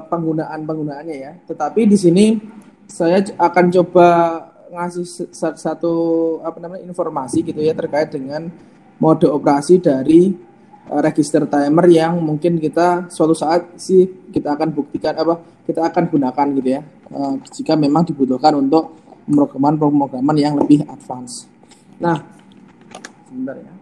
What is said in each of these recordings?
penggunaannya ya. Tetapi di sini saya akan coba ngasih satu informasi gitu ya terkait dengan mode operasi dari register timer yang mungkin kita suatu saat sih kita akan buktikan kita akan gunakan gitu ya jika memang dibutuhkan untuk pemrograman yang lebih advance. Nah, sebentar ya.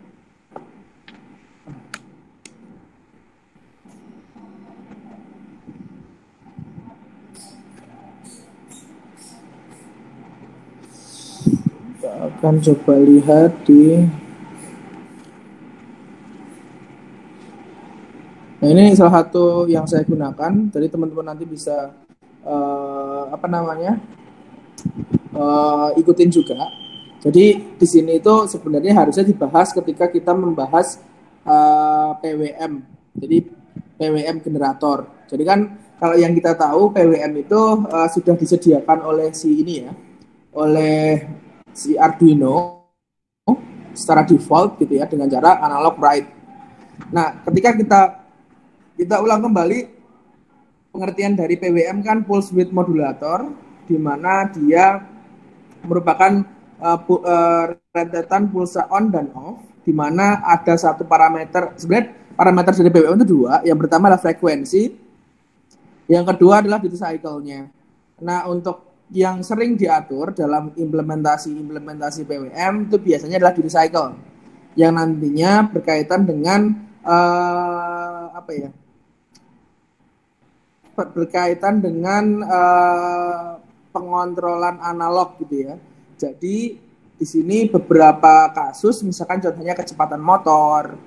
Kita akan coba lihat di. Nah, ini salah satu yang saya gunakan. Jadi teman-teman nanti bisa ikutin juga. Jadi di sini itu sebenarnya harusnya dibahas ketika kita membahas PWM. Jadi PWM generator. Jadi kan kalau yang kita tahu PWM itu sudah disediakan oleh si ini ya, oleh si Arduino secara default gitu ya dengan cara analog write. Nah, ketika kita ulang kembali pengertian dari PWM kan pulse width modulator, di mana dia merupakan rentetan pulsa on dan off, di mana ada satu parameter. Sebenarnya parameter dari PWM itu dua. Yang pertama adalah frekuensi, yang kedua adalah duty cycle-nya. Nah, untuk yang sering diatur dalam implementasi PWM itu biasanya adalah duty cycle, yang nantinya berkaitan dengan berkaitan dengan pengontrolan analog gitu ya. Jadi di sini beberapa kasus, misalkan contohnya kecepatan motor,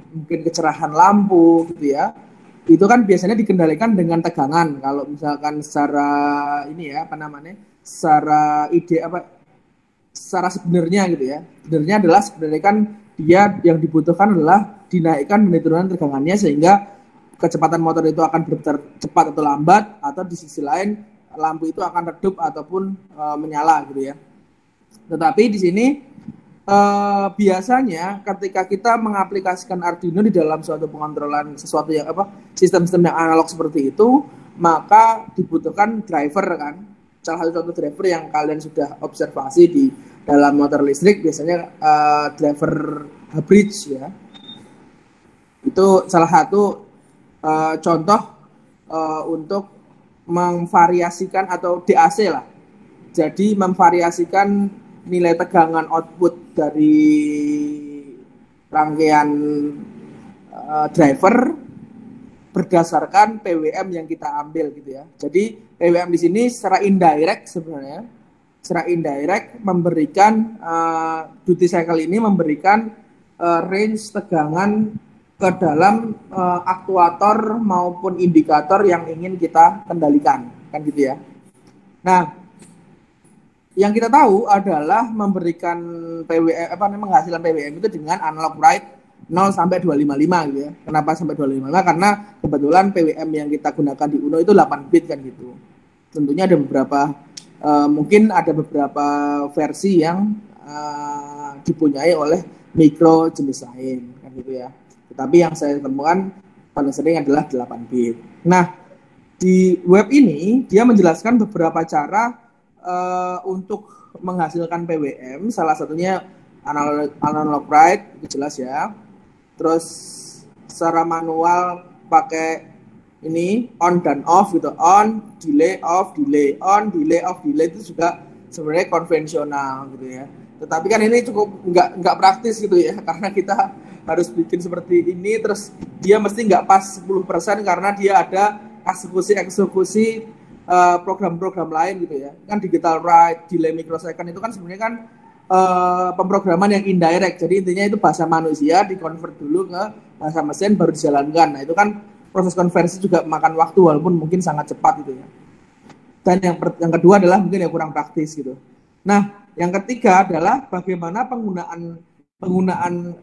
mungkin kecerahan lampu gitu ya, itu kan biasanya dikendalikan dengan tegangan. Kalau misalkan secara ini ya secara secara sebenarnya gitu ya. Sebenarnya kan dia yang dibutuhkan adalah dinaikkan dan diturunkan tegangannya sehingga kecepatan motor itu akan berputar cepat atau lambat, atau di sisi lain lampu itu akan redup ataupun menyala gitu ya. Tetapi di sini biasanya ketika kita mengaplikasikan Arduino di dalam suatu pengontrolan sesuatu yang sistem-sistem yang analog seperti itu, maka dibutuhkan driver kan. Salah satu contoh driver yang kalian sudah observasi di dalam motor listrik biasanya driver bridge ya. Itu salah satu contoh untuk memvariasikan atau DAC lah. Jadi memvariasikan nilai tegangan output dari rangkaian driver berdasarkan PWM yang kita ambil gitu ya. Jadi PWM di sini secara indirect memberikan duty cycle ini memberikan range tegangan ke dalam aktuator maupun indikator yang ingin kita kendalikan, kan gitu ya. Nah, yang kita tahu adalah memberikan penghasilan PWM itu dengan analog write 0 sampai 255 gitu ya. Kenapa sampai 255? Karena kebetulan PWM yang kita gunakan di Uno itu 8 bit kan gitu. Tentunya ada mungkin ada beberapa versi yang dipunyai oleh mikro jenis lain kan gitu ya. Tetapi yang saya temukan paling sering adalah 8 bit. Nah, di web ini dia menjelaskan beberapa cara untuk menghasilkan PWM. Salah satunya analog write, itu jelas ya. Terus secara manual pakai ini on dan off gitu, on, delay, off, delay, on, delay, off, delay itu juga sebenarnya konvensional gitu ya. Tetapi kan ini cukup nggak praktis gitu ya, karena kita harus bikin seperti ini, terus dia mesti nggak pas 10% karena dia ada eksekusi program-program lain gitu ya. Kan digital write, delay microsecond itu kan sebenarnya kan pemrograman yang indirect. Jadi intinya itu bahasa manusia dikonvert dulu ke bahasa mesin baru dijalankan. Nah itu kan proses konversi juga makan waktu walaupun mungkin sangat cepat gitu ya. Dan yang kedua adalah mungkin yang kurang praktis gitu. Nah yang ketiga adalah bagaimana penggunaan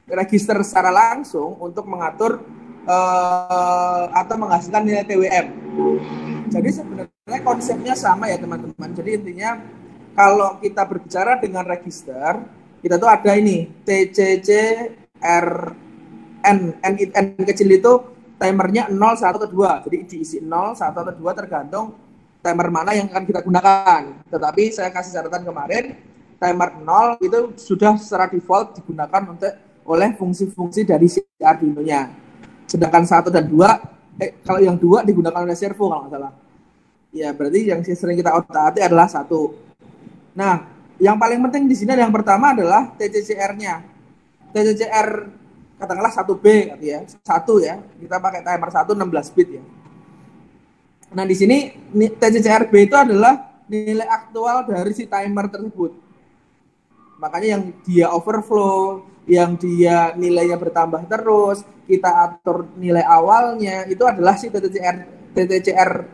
register secara langsung untuk mengatur atau menghasilkan nilai TWM. Jadi sebenarnya konsepnya sama ya teman-teman. Jadi intinya kalau kita berbicara dengan register, kita tuh ada ini TCC RN, N kecil itu timernya 0, 1, atau 2. Jadi diisi 0, 1, atau 2 tergantung timer mana yang akan kita gunakan. Tetapi saya kasih catatan kemarin, timer 0 itu sudah secara default digunakan oleh fungsi-fungsi dari si Arduino-nya. Sedangkan 1 dan 2, kalau yang 2 digunakan oleh servo kalau nggak salah. Ya, berarti yang sering kita otak-atik adalah 1. Nah, yang paling penting di sini yang pertama adalah TCCR-nya. TCCR katakanlah 1B gitu ya. 1 ya. Kita pakai timer 1 16 bit ya. Nah, di sini TCCR-B itu adalah nilai aktual dari si timer tersebut. Makanya yang dia overflow, yang dia nilainya bertambah terus, kita atur nilai awalnya, itu adalah si TCCR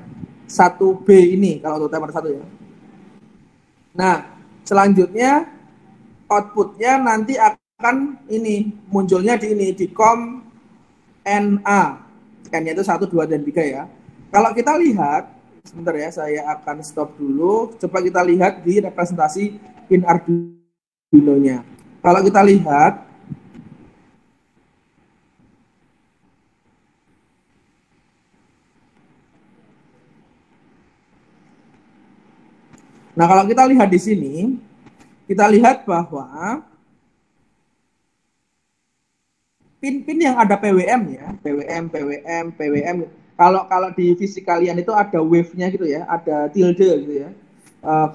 1B ini kalau untuk timer 1 ya. Nah, selanjutnya outputnya nanti akan ini munculnya di COM NA. N-nya itu 1, 2, dan 3 ya. Kalau kita lihat, sebentar ya, saya akan stop dulu. Coba kita lihat di representasi pin Arduino-nya. Kalau kita lihat, nah kalau kita lihat di sini, kita lihat bahwa pin-pin yang ada PWM ya, PWM. Kalau di fisik kalian itu ada wave-nya gitu ya, ada tilde gitu ya,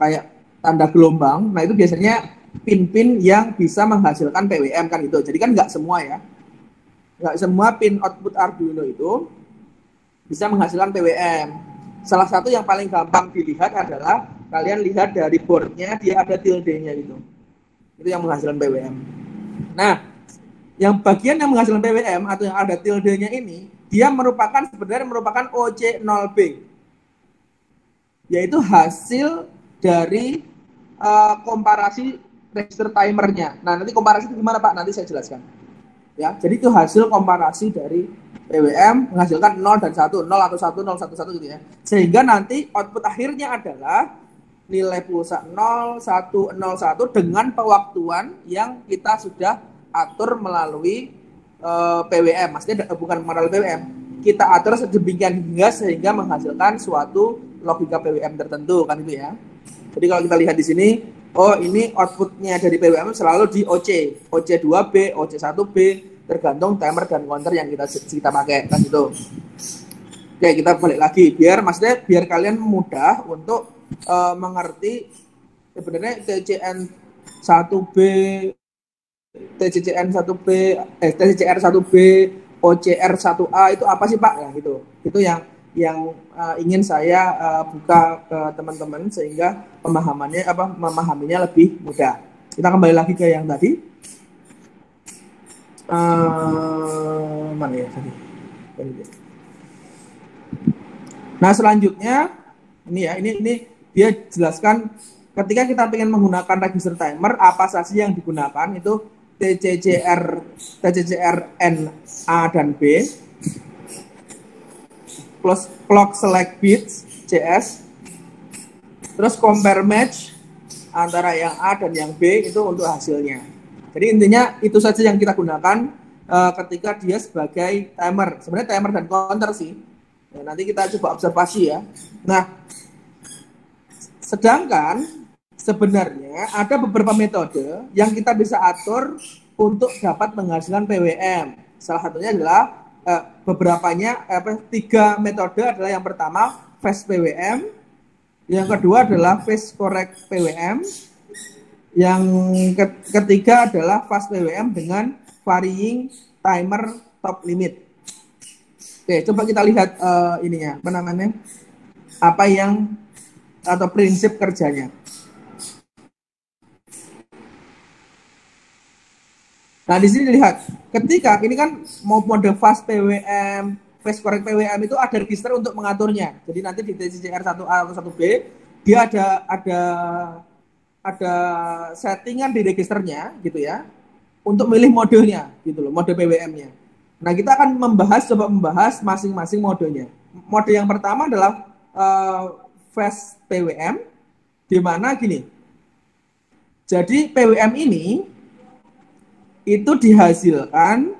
kayak tanda gelombang. Nah itu biasanya pin-pin yang bisa menghasilkan PWM kan itu. Jadi kan nggak semua ya, nggak semua pin output Arduino itu bisa menghasilkan PWM. Salah satu yang paling gampang dilihat adalah kalian lihat dari boardnya dia ada tilde-nya gitu. Itu yang menghasilkan PWM. Nah, yang bagian yang menghasilkan PWM atau yang ada tilde-nya ini, dia sebenarnya merupakan OC0B, yaitu hasil dari komparasi register timernya. Nah, nanti komparasi itu gimana Pak? Nanti saya jelaskan. Ya, jadi itu hasil komparasi dari PWM menghasilkan 0 dan 1, 0 atau 1, 0, 1, 1 gitu ya. Sehingga nanti output akhirnya adalah nilai pulsa 0, 1, 0, 1 dengan pewaktuan yang kita sudah atur melalui PWM, maksudnya bukan melalui PWM, kita atur sedemikian hingga sehingga menghasilkan suatu logika PWM tertentu kan itu ya. Jadi kalau kita lihat di sini, oh ini outputnya dari PWM selalu di OC, OC2B, OC1B, tergantung timer dan counter yang kita pakai kan gitu. Oke, kita balik lagi biar kalian mudah untuk mengerti sebenarnya TCN1B, TCCR1B, OCR1A itu apa sih Pak? Ya gitu. Itu yang ingin saya buka ke teman-teman sehingga memahaminya lebih mudah. Kita kembali lagi ke yang tadi. Mana ya tadi? Nah, selanjutnya ini dia jelaskan ketika kita ingin menggunakan register timer, apa saja yang digunakan itu TCCR N, A, dan B, plus clock select bits, CS, terus compare match antara yang A dan yang B itu untuk hasilnya. Jadi intinya itu saja yang kita gunakan ketika dia sebagai timer. Sebenarnya timer dan counter sih. Ya, nanti kita coba observasi ya. Nah, sedangkan sebenarnya ada beberapa metode yang kita bisa atur untuk dapat menghasilkan PWM. Salah satunya adalah tiga metode adalah yang pertama fast PWM, yang kedua adalah phase correct PWM, yang ketiga adalah fast PWM dengan varying timer top limit. Oke, coba kita lihat apa yang atau prinsip kerjanya. Nah, di sini lihat, ketika ini kan mau mode fast PWM, fast correct PWM itu ada register untuk mengaturnya. Jadi nanti di TCCR1A atau 1B dia ada settingan di registernya gitu ya untuk milih modenya gitu loh, mode PWM-nya. Nah, kita akan coba membahas masing-masing modenya. Mode yang pertama adalah fast PWM, di mana gini. Jadi PWM ini itu dihasilkan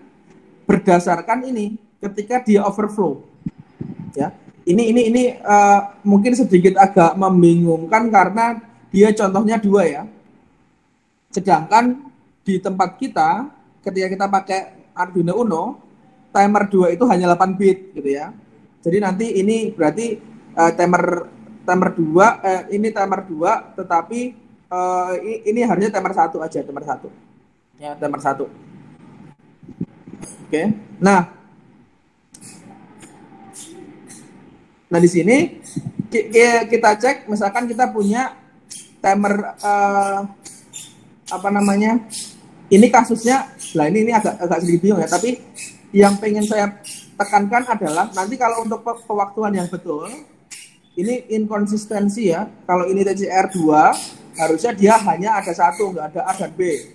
berdasarkan ini ketika dia overflow. Ya, ini mungkin sedikit agak membingungkan karena dia contohnya 2 ya. Sedangkan di tempat kita, ketika kita pakai Arduino Uno, timer 2 itu hanya 8 bit gitu ya. Jadi nanti ini berarti timer 2 ini timer 2 tetapi ini harusnya timer 1 aja, timer 1. Ya, timer 1. Oke. Nah, di sini kita cek misalkan kita punya timer apa namanya? Ini kasusnya, lah ini agak sedikit bingung ya, tapi yang pengen saya tekankan adalah nanti kalau untuk pewaktuan yang betul, ini inkonsistensi ya. Kalau ini TCR 2, harusnya dia hanya ada 1, nggak ada A dan B.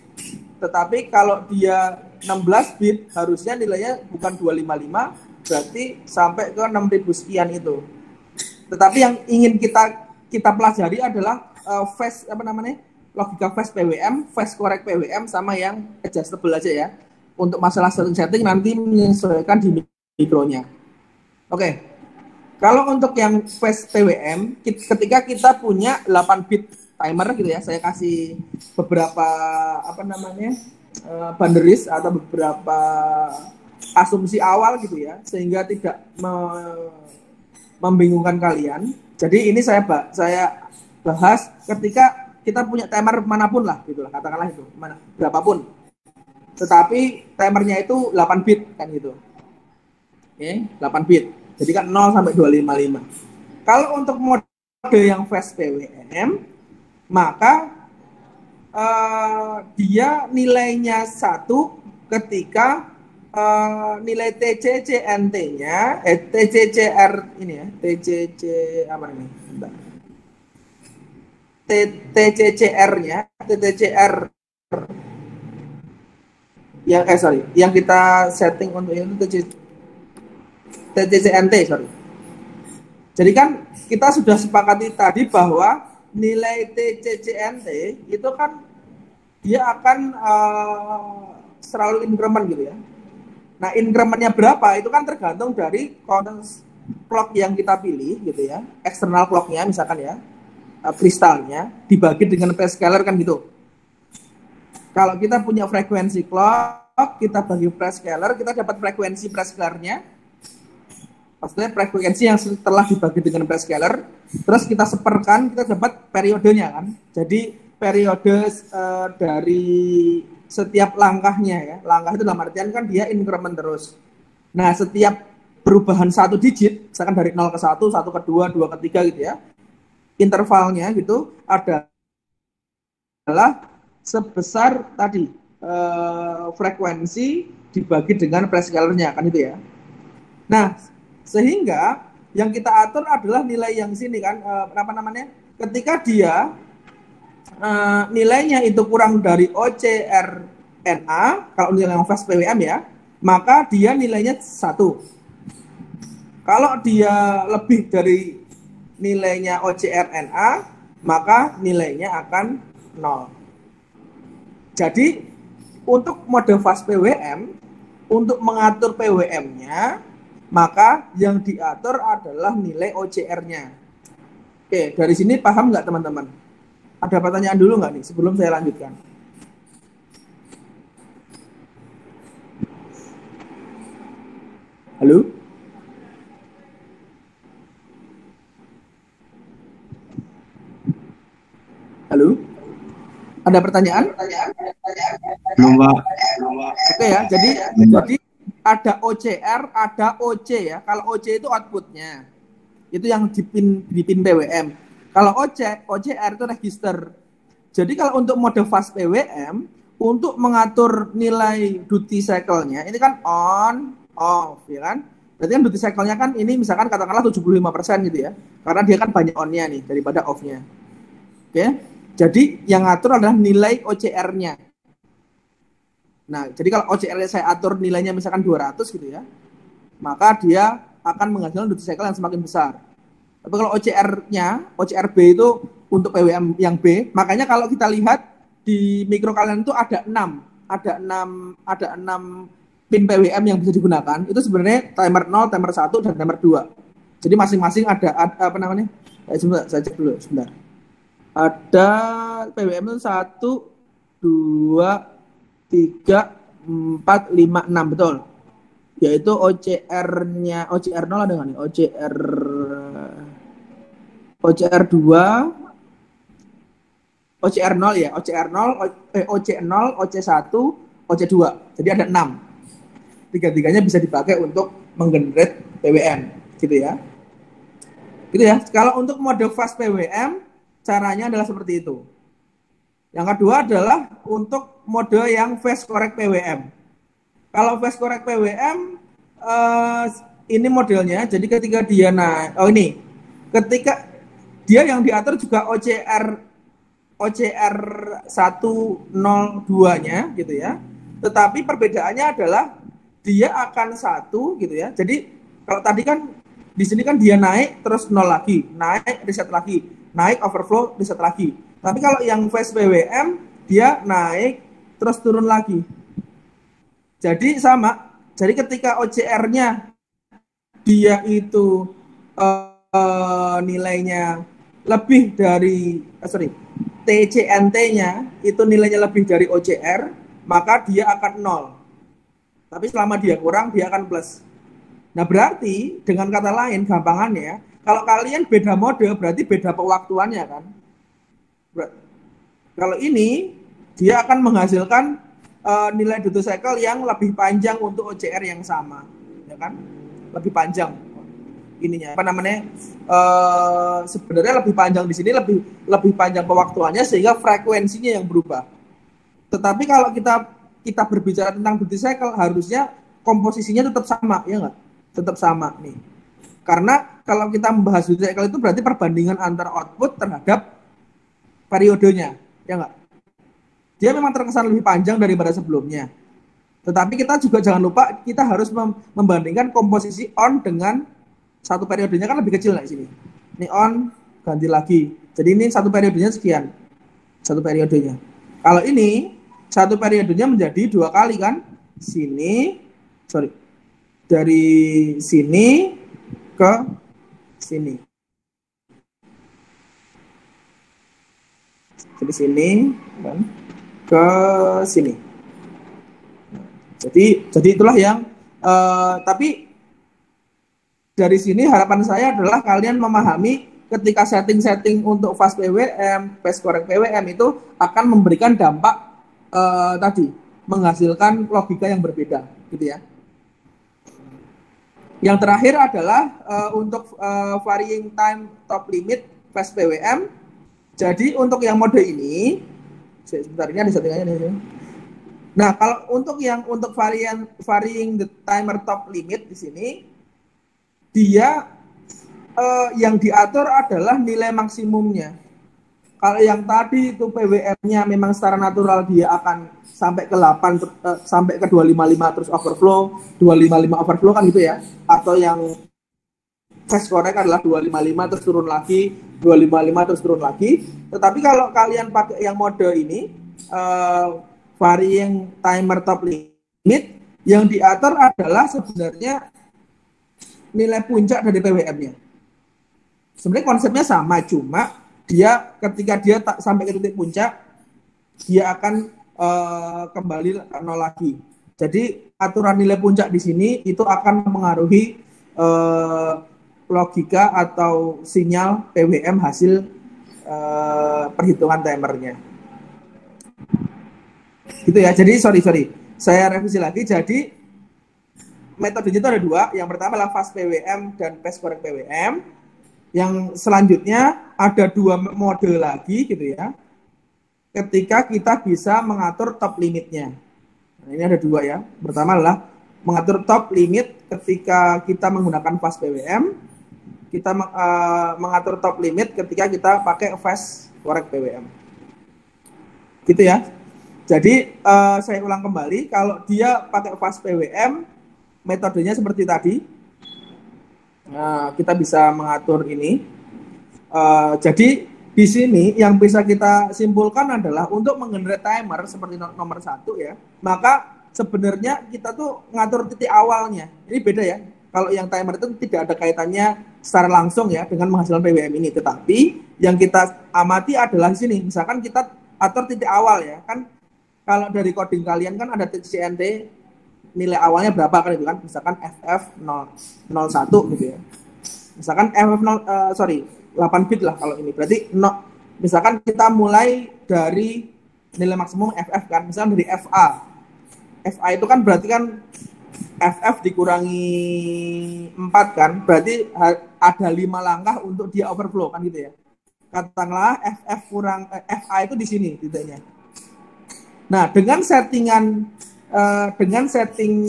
Tetapi kalau dia 16 bit, harusnya nilainya bukan 255, berarti sampai ke 6000 sekian itu. Tetapi yang ingin kita pelajari adalah phase apa namanya? Logika phase PWM, phase correct PWM sama yang adjustable aja ya. Untuk masalah setting nanti menyesuaikan di mikronya. Oke. Kalau untuk yang phase PWM, ketika kita punya 8 bit timer gitu ya, saya kasih beberapa apa namanya? Boundaries atau beberapa asumsi awal gitu ya, sehingga tidak membingungkan kalian. Jadi ini saya bahas ketika kita punya timer manapun lah gitu lah, katakanlah itu berapapun. Tetapi timernya itu 8 bit kan gitu. Oke, 8 bit. Jadi kan 0 sampai 255. Kalau untuk mode yang fast PWM, maka dia nilainya 1 ketika nilai TCCNT-nya, TCCR ini ya, TCC apa ini? Bentar. TCCR-nya, TCCR yang kita setting untuk itu TCCNT, sorry. Jadi kan kita sudah sepakati tadi bahwa nilai TCCNT itu kan dia akan selalu increment gitu ya. Nah, incrementnya berapa itu kan tergantung dari clock yang kita pilih gitu ya, eksternal clocknya misalkan ya, kristalnya dibagi dengan prescaler kan gitu. Kalau kita punya frekuensi clock, kita bagi prescaler, kita dapat frekuensi prescalernya. Maksudnya frekuensi yang setelah dibagi dengan prescaler, terus kita seperkan, kita dapat periodenya kan. Jadi periode dari setiap langkahnya ya, langkah itu dalam artian kan dia increment terus. Nah, setiap perubahan 1 digit, misalkan dari 0 ke 1, 1 ke 2, 2 ke 3 gitu ya, intervalnya gitu adalah sebesar tadi frekuensi dibagi dengan prescalernya kan itu ya. Nah, sehingga yang kita atur adalah nilai yang sini kan, apa namanya, ketika dia nilainya itu kurang dari OCRNA, kalau nilai yang fast PWM ya, maka dia nilainya 1. Kalau dia lebih dari nilainya OCRNA, maka nilainya akan 0. Jadi, untuk mode fast PWM, untuk mengatur PWM-nya, maka yang diatur adalah nilai OCR-nya. Oke, dari sini paham nggak teman-teman? Ada pertanyaan dulu nggak nih sebelum saya lanjutkan? Halo? Halo? Ada pertanyaan? Belum, Pak. Oke ya, jadi ada OCR, ada OC ya. Kalau OC itu outputnya, itu yang di pin PWM. Kalau OCR itu register. Jadi kalau untuk mode fast PWM, untuk mengatur nilai duty cycle-nya, ini kan on, off, ya kan? Berarti kan duty cycle-nya kan ini misalkan katakanlah 75% gitu ya. Karena dia kan banyak on-nya nih daripada off-nya. Oke? Jadi yang ngatur adalah nilai OCR-nya. Nah, jadi kalau OCR-nya saya atur nilainya misalkan 200 gitu ya, maka dia akan menghasilkan duty cycle yang semakin besar. Tapi kalau OCR-nya, OCR B itu untuk PWM yang B, makanya kalau kita lihat di mikro kalian itu ada 6 pin PWM yang bisa digunakan itu sebenarnya timer 0, timer 1, dan timer 2. Jadi masing-masing ada apa namanya? Sebentar, saya cek dulu sebentar. Ada PWM itu 1, 2, 3, 4, 5, 6, betul. Yaitu OCR-nya, OCR 0 ada nggak nih? OCR 2, OCR 0 ya, OCR 0, OC0, OC1, OC2. Jadi ada 6. Tiga-tiganya bisa dipakai untuk menggenerate PWM, gitu ya. Gitu ya. Kalau untuk mode fast PWM, caranya adalah seperti itu. Yang kedua adalah untuk mode yang fast correct PWM. Kalau fast correct PWM, ini modelnya. Jadi ketika dia ketika dia yang diatur juga OCR 102-nya gitu ya. Tetapi perbedaannya adalah dia akan 1 gitu ya. Jadi kalau tadi kan di sini kan dia naik terus 0 lagi, naik reset lagi, naik overflow reset lagi. Tapi kalau yang fast PWM dia naik terus turun lagi. Jadi sama. Jadi ketika OCR-nya dia itu nilainya lebih dari TCNT-nya itu nilainya lebih dari OCR, maka dia akan 0. Tapi selama dia kurang, dia akan plus. Nah, berarti dengan kata lain, gampangannya, kalau kalian beda mode, berarti beda pewaktuannya kan. Kalau ini, dia akan menghasilkan nilai duty cycle yang lebih panjang untuk OCR yang sama. Ya kan? Lebih panjang. Ininya apa namanya sebenarnya lebih panjang di sini lebih panjang pewaktuannya sehingga frekuensinya yang berubah. Tetapi kalau kita berbicara tentang duty cycle harusnya komposisinya tetap sama, ya nggak? Tetap sama nih. Karena kalau kita membahas duty cycle itu berarti perbandingan antara output terhadap periodenya, ya nggak? Dia memang terkesan lebih panjang daripada sebelumnya. Tetapi kita juga jangan lupa kita harus membandingkan komposisi on dengan satu periodenya kan lebih kecil di sini. Ini on, ganti lagi. Jadi ini satu periodenya sekian. Satu periodenya. Kalau ini satu periodenya menjadi 2 kali kan? Dari sini ke sini. Jadi sini kan ke sini. Jadi itulah yang tapi dari sini harapan saya adalah kalian memahami ketika setting untuk fast PWM, fast correct PWM itu akan memberikan dampak tadi menghasilkan logika yang berbeda, gitu ya. Yang terakhir adalah untuk varying time top limit fast PWM. Jadi untuk yang mode ini, sebentar ini ada settingannya nih. Nah, kalau untuk varying the timer top limit di sini, dia yang diatur adalah nilai maksimumnya. Kalau yang tadi itu PWM-nya memang secara natural dia akan sampai ke 8 sampai ke 255 terus overflow, 255 overflow kan gitu ya. Atau yang fast correct adalah 255 terus turun lagi, 255 terus turun lagi. Tetapi kalau kalian pakai yang mode ini varying timer top limit, yang diatur adalah sebenarnya nilai puncak dari PWM-nya. Sebenarnya konsepnya sama, cuma dia ketika dia sampai ke titik puncak, dia akan kembali ke 0 lagi. Jadi aturan nilai puncak di sini itu akan mempengaruhi logika atau sinyal PWM hasil perhitungan timernya. Gitu ya. Jadi sorry, saya revisi lagi. Jadi metodenya itu ada 2. Yang pertama adalah fast PWM dan fast correct PWM. Yang selanjutnya ada 2 mode lagi gitu ya. Ketika kita bisa mengatur top limitnya. Nah, ini ada 2 ya. Pertama adalah mengatur top limit ketika kita menggunakan fast PWM. Kita mengatur top limit ketika kita pakai fast correct PWM. Gitu ya. Jadi saya ulang kembali, kalau dia pakai fast PWM, metodenya seperti tadi. Nah, kita bisa mengatur ini. Jadi di sini yang bisa kita simpulkan adalah untuk menggenerate timer seperti nomor 1 ya, maka sebenarnya kita tuh ngatur titik awalnya. Ini beda ya. Kalau yang timer itu tidak ada kaitannya secara langsung ya dengan menghasilkan PWM ini. Tetapi yang kita amati adalah di sini. Misalkan kita atur titik awal ya. Kan kalau dari coding kalian kan ada CNT nilai awalnya berapa kan itu kan. Misalkan FF01 gitu ya. Misalkan FF 8 bit lah kalau ini. Berarti misalkan kita mulai dari nilai maksimum FF kan. Misalkan dari FA. FA itu kan berarti kan FF dikurangi 4 kan, berarti ada 5 langkah untuk dia overflow kan gitu ya. Katakanlah FF kurang FA itu di sini titiknya. Nah, dengan setting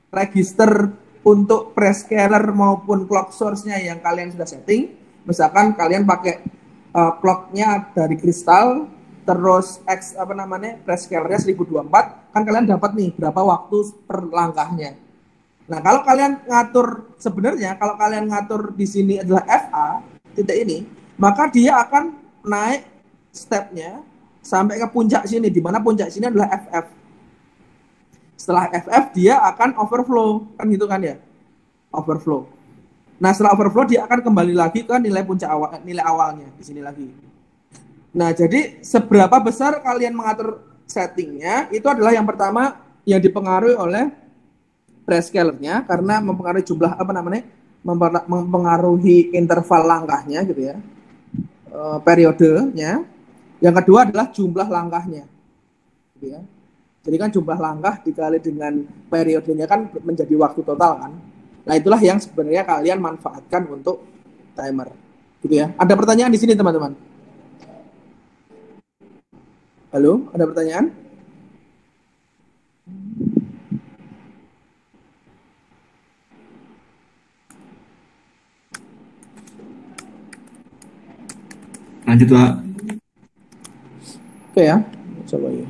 register untuk prescaler maupun clock source-nya yang kalian sudah setting, misalkan kalian pakai clock-nya dari kristal, terus prescalernya 1024, kan kalian dapat nih berapa waktu per langkahnya. Nah, kalau kalian ngatur di sini adalah FA titik ini, maka dia akan naik stepnya sampai ke puncak sini, di mana puncak sini adalah FF. Setelah FF dia akan overflow, kan gitu kan ya, overflow. Nah, setelah overflow dia akan kembali lagi ke nilai nilai awalnya di sini lagi. Nah, jadi seberapa besar kalian mengatur settingnya itu adalah yang pertama yang dipengaruhi oleh prescalernya karena mempengaruhi jumlah mempengaruhi interval langkahnya gitu ya, periodenya. Yang kedua adalah jumlah langkahnya, gitu ya. Jadi kan jumlah langkah dikali dengan periodenya kan menjadi waktu total kan. Nah, itulah yang sebenarnya kalian manfaatkan untuk timer, gitu ya. Ada pertanyaan di sini teman-teman? Halo, ada pertanyaan? Lanjut, Pak. Oke ya, coba ya.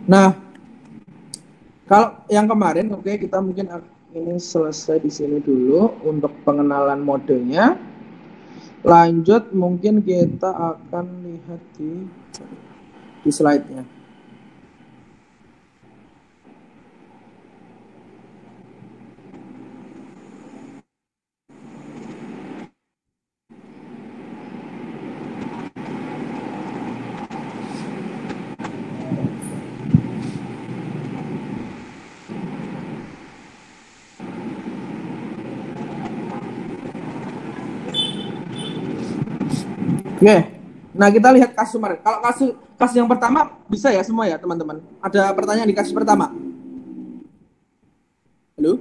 Nah, kalau yang kemarin, oke, kita mungkin ini selesai di sini dulu untuk pengenalan modenya. Lanjut, mungkin kita akan lihat di slide-nya. Oke, nah kita lihat kasus kemarin. Kalau kasus yang pertama bisa ya semua ya teman-teman. Ada pertanyaan di kasus pertama? Halo,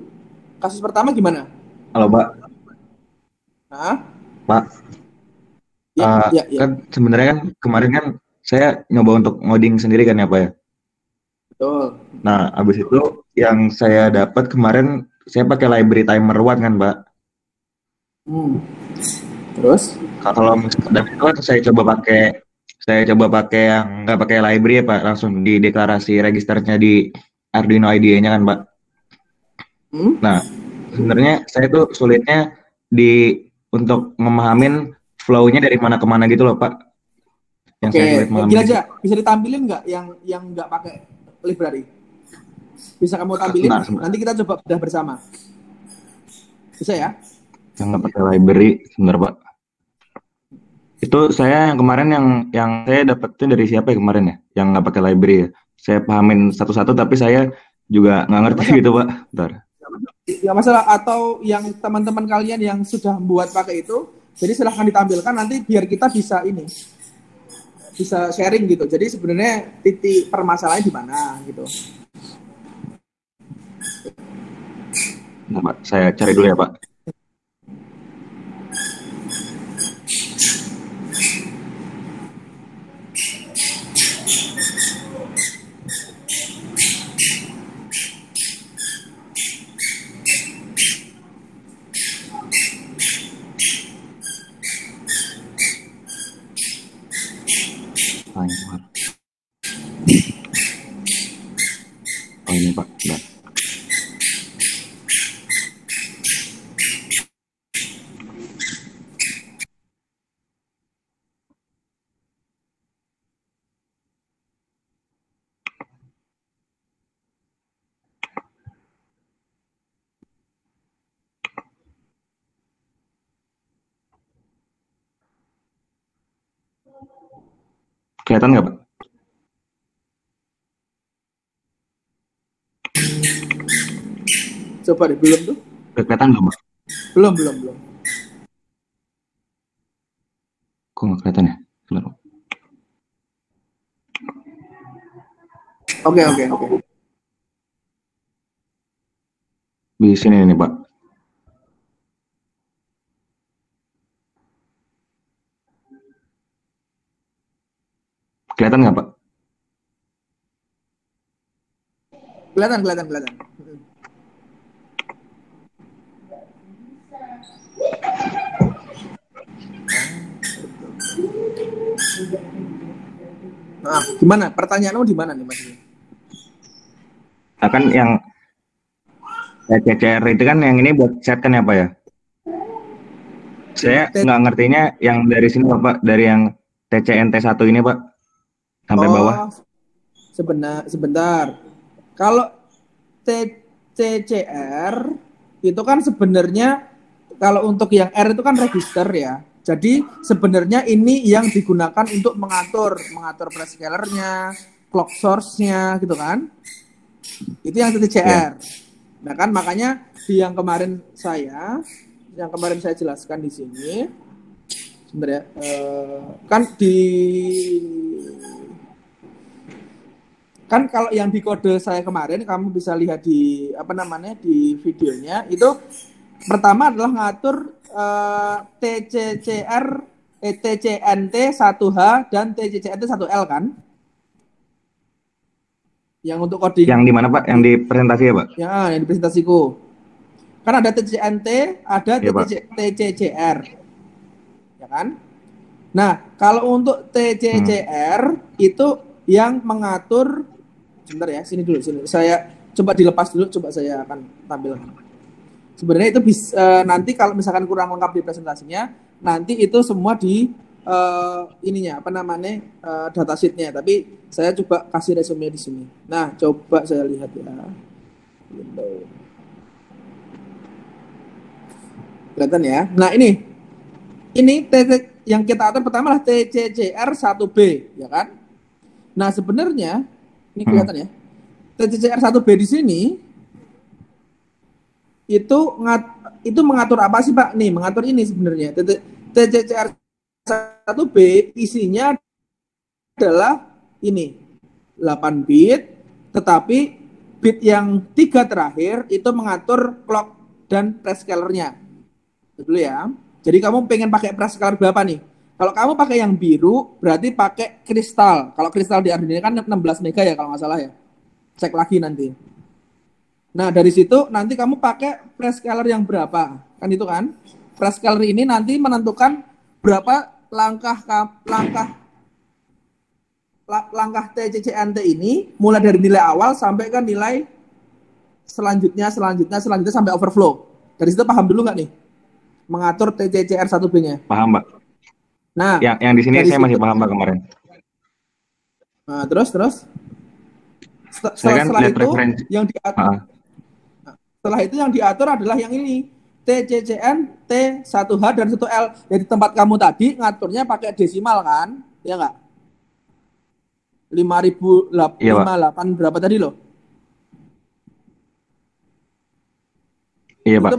kasus pertama gimana? Halo, Pak. Nah, Pak. ya. Kan sebenarnya kan kemarin kan saya nyoba untuk ngoding sendiri kan ya, Pak ya. Betul. Nah, abis itu yang saya dapat kemarin saya pakai library timer one kan, Pak. Terus? Kalau misalnya itu kan saya coba pakai yang nggak pakai library ya, Pak, langsung di deklarasi registernya di Arduino IDE-nya kan, Pak. Nah, sebenarnya saya tuh sulitnya untuk memahamin flow-nya dari mana ke mana gitu loh, Pak. Yang saya sulit memahami. Gila aja, bisa ditampilin nggak yang nggak pakai library? Bisa kamu tampilin? Nanti kita coba bedah bersama. Bisa ya? Yang nggak pakai library, sebentar, Pak. Itu saya yang kemarin yang saya dapetin dari siapa ya kemarin ya? Yang nggak pakai library ya. Saya pahamin satu-satu tapi saya juga nggak ngerti gitu, Pak. Bentar. Ya masalah, atau yang teman-teman kalian yang sudah buat pakai itu, jadi silahkan ditampilkan nanti biar kita bisa sharing gitu. Jadi sebenarnya titik permasalahannya di mana gitu. Nah, Pak, saya cari dulu ya, Pak. Oh ini, Pak. Bentar. Kelihatan nggak, Pak? Coba deh, belum tuh? Kelihatan nggak, Pak? Belum. Kok nggak kelihatan ya? Bentar, Pak. Oke. Di sini nih, Pak. Kelihatan nggak, Pak? Kelihatan. Nah, gimana? Pertanyaanmu di mana nih, Mas? Nah, kan yang TCCR itu kan yang ini buat set kan ya, Pak ya? Saya nggak ngertinya yang dari sini, Pak, dari yang TCNT1 ini, Pak, sampai bawah. Sebentar. Kalau TCCR itu kan sebenarnya kalau untuk yang R itu kan register ya. Jadi sebenarnya ini yang digunakan untuk mengatur prescalernya, clock source-nya gitu kan. Itu yang TCCR. Nah kan makanya di yang kemarin saya jelaskan di sini sebenarnya kan kalau yang di kode saya kemarin kamu bisa lihat di di videonya itu pertama adalah ngatur TCNT 1H dan TCCNT 1L kan, yang untuk coding. Yang di mana, Pak? Yang di presentasi ya, Pak? Ya, yang di presentasiku. Kan ada TCNT, ada Ya, TCCR. Ya kan? Nah, kalau untuk TCCR itu yang mengatur, sebentar ya, sini. Saya coba dilepas dulu, coba saya akan tampilkan. Sebenarnya itu bisa nanti kalau misalkan kurang lengkap di presentasinya, nanti itu semua di datasheetnya. Tapi saya coba kasih resume di sini. Nah, coba saya lihat ya. Kelihatan ya. Nah, ini yang kita atur pertama adalah TCCR 1B, ya kan? Nah, sebenarnya ini kelihatan ya. TCCR 1B di sini itu mengatur apa sih, Pak? Nih, mengatur ini sebenarnya. TCCR 1B isinya adalah ini 8 bit, tetapi bit yang 3 terakhir itu mengatur clock dan prescalernya. Dulu ya. Jadi kamu pengen pakai prescaler berapa nih? Kalau kamu pakai yang biru, berarti pakai kristal. Kalau kristal di Arduino kan 16 mega ya kalau nggak salah ya. Cek lagi nanti. Nah, dari situ nanti kamu pakai prescaler yang berapa. Kan itu kan. Prescaler ini nanti menentukan berapa langkah TCCNT ini mulai dari nilai awal sampai ke nilai selanjutnya sampai overflow. Dari situ paham dulu nggak nih? Mengatur TCCR 1B-nya. Paham, Pak. Nah, yang di sini saya masih paham, Pak, kemarin. Nah, terus Saya kan setelah lihat itu referensi. yang diatur. Setelah itu yang diatur adalah yang ini. TCCN T1H dan 1L. Jadi tempat kamu tadi ngaturnya pakai desimal kan? Ya enggak? 5058 berapa tadi loh? Iya, Pak.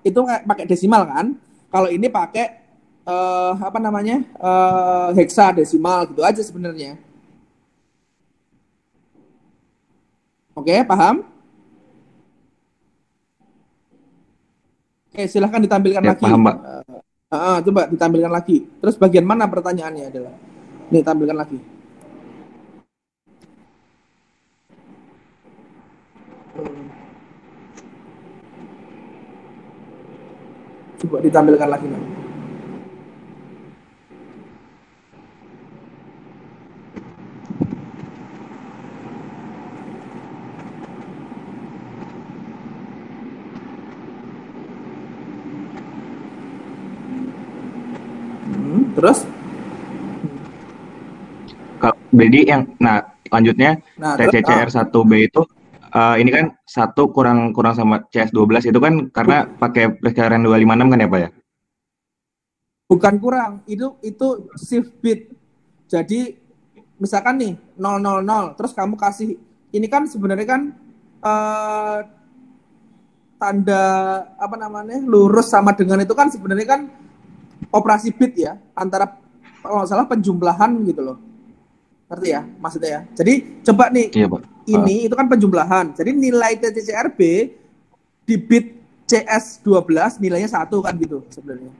Itu pakai desimal kan? Kalau ini pakai heksadesimal gitu aja sebenarnya. Oke, paham? Oke, silahkan ditampilkan lagi. Paham, Pak. Coba ditampilkan lagi. Terus bagian mana pertanyaannya adalah? Nih, tampilkan lagi. Coba ditampilkan lagi. Terus? Jadi lanjutnya TCCR 1B itu ini kan 1 kurang sama CS12 itu kan karena pakai prescaler 256 kan ya, Pak ya? Bukan kurang, itu shift bit. Jadi misalkan nih 000, terus kamu kasih, ini kan sebenarnya kan tanda apa namanya lurus sama dengan itu kan sebenarnya kan operasi bit ya, antara kalau nggak salah penjumlahan gitu loh, ngerti ya maksudnya ya. Jadi coba nih, Iya, Pak. ini itu kan penjumlahan, jadi nilai TCCRB di bit CS12 nilainya 1 kan gitu sebenarnya.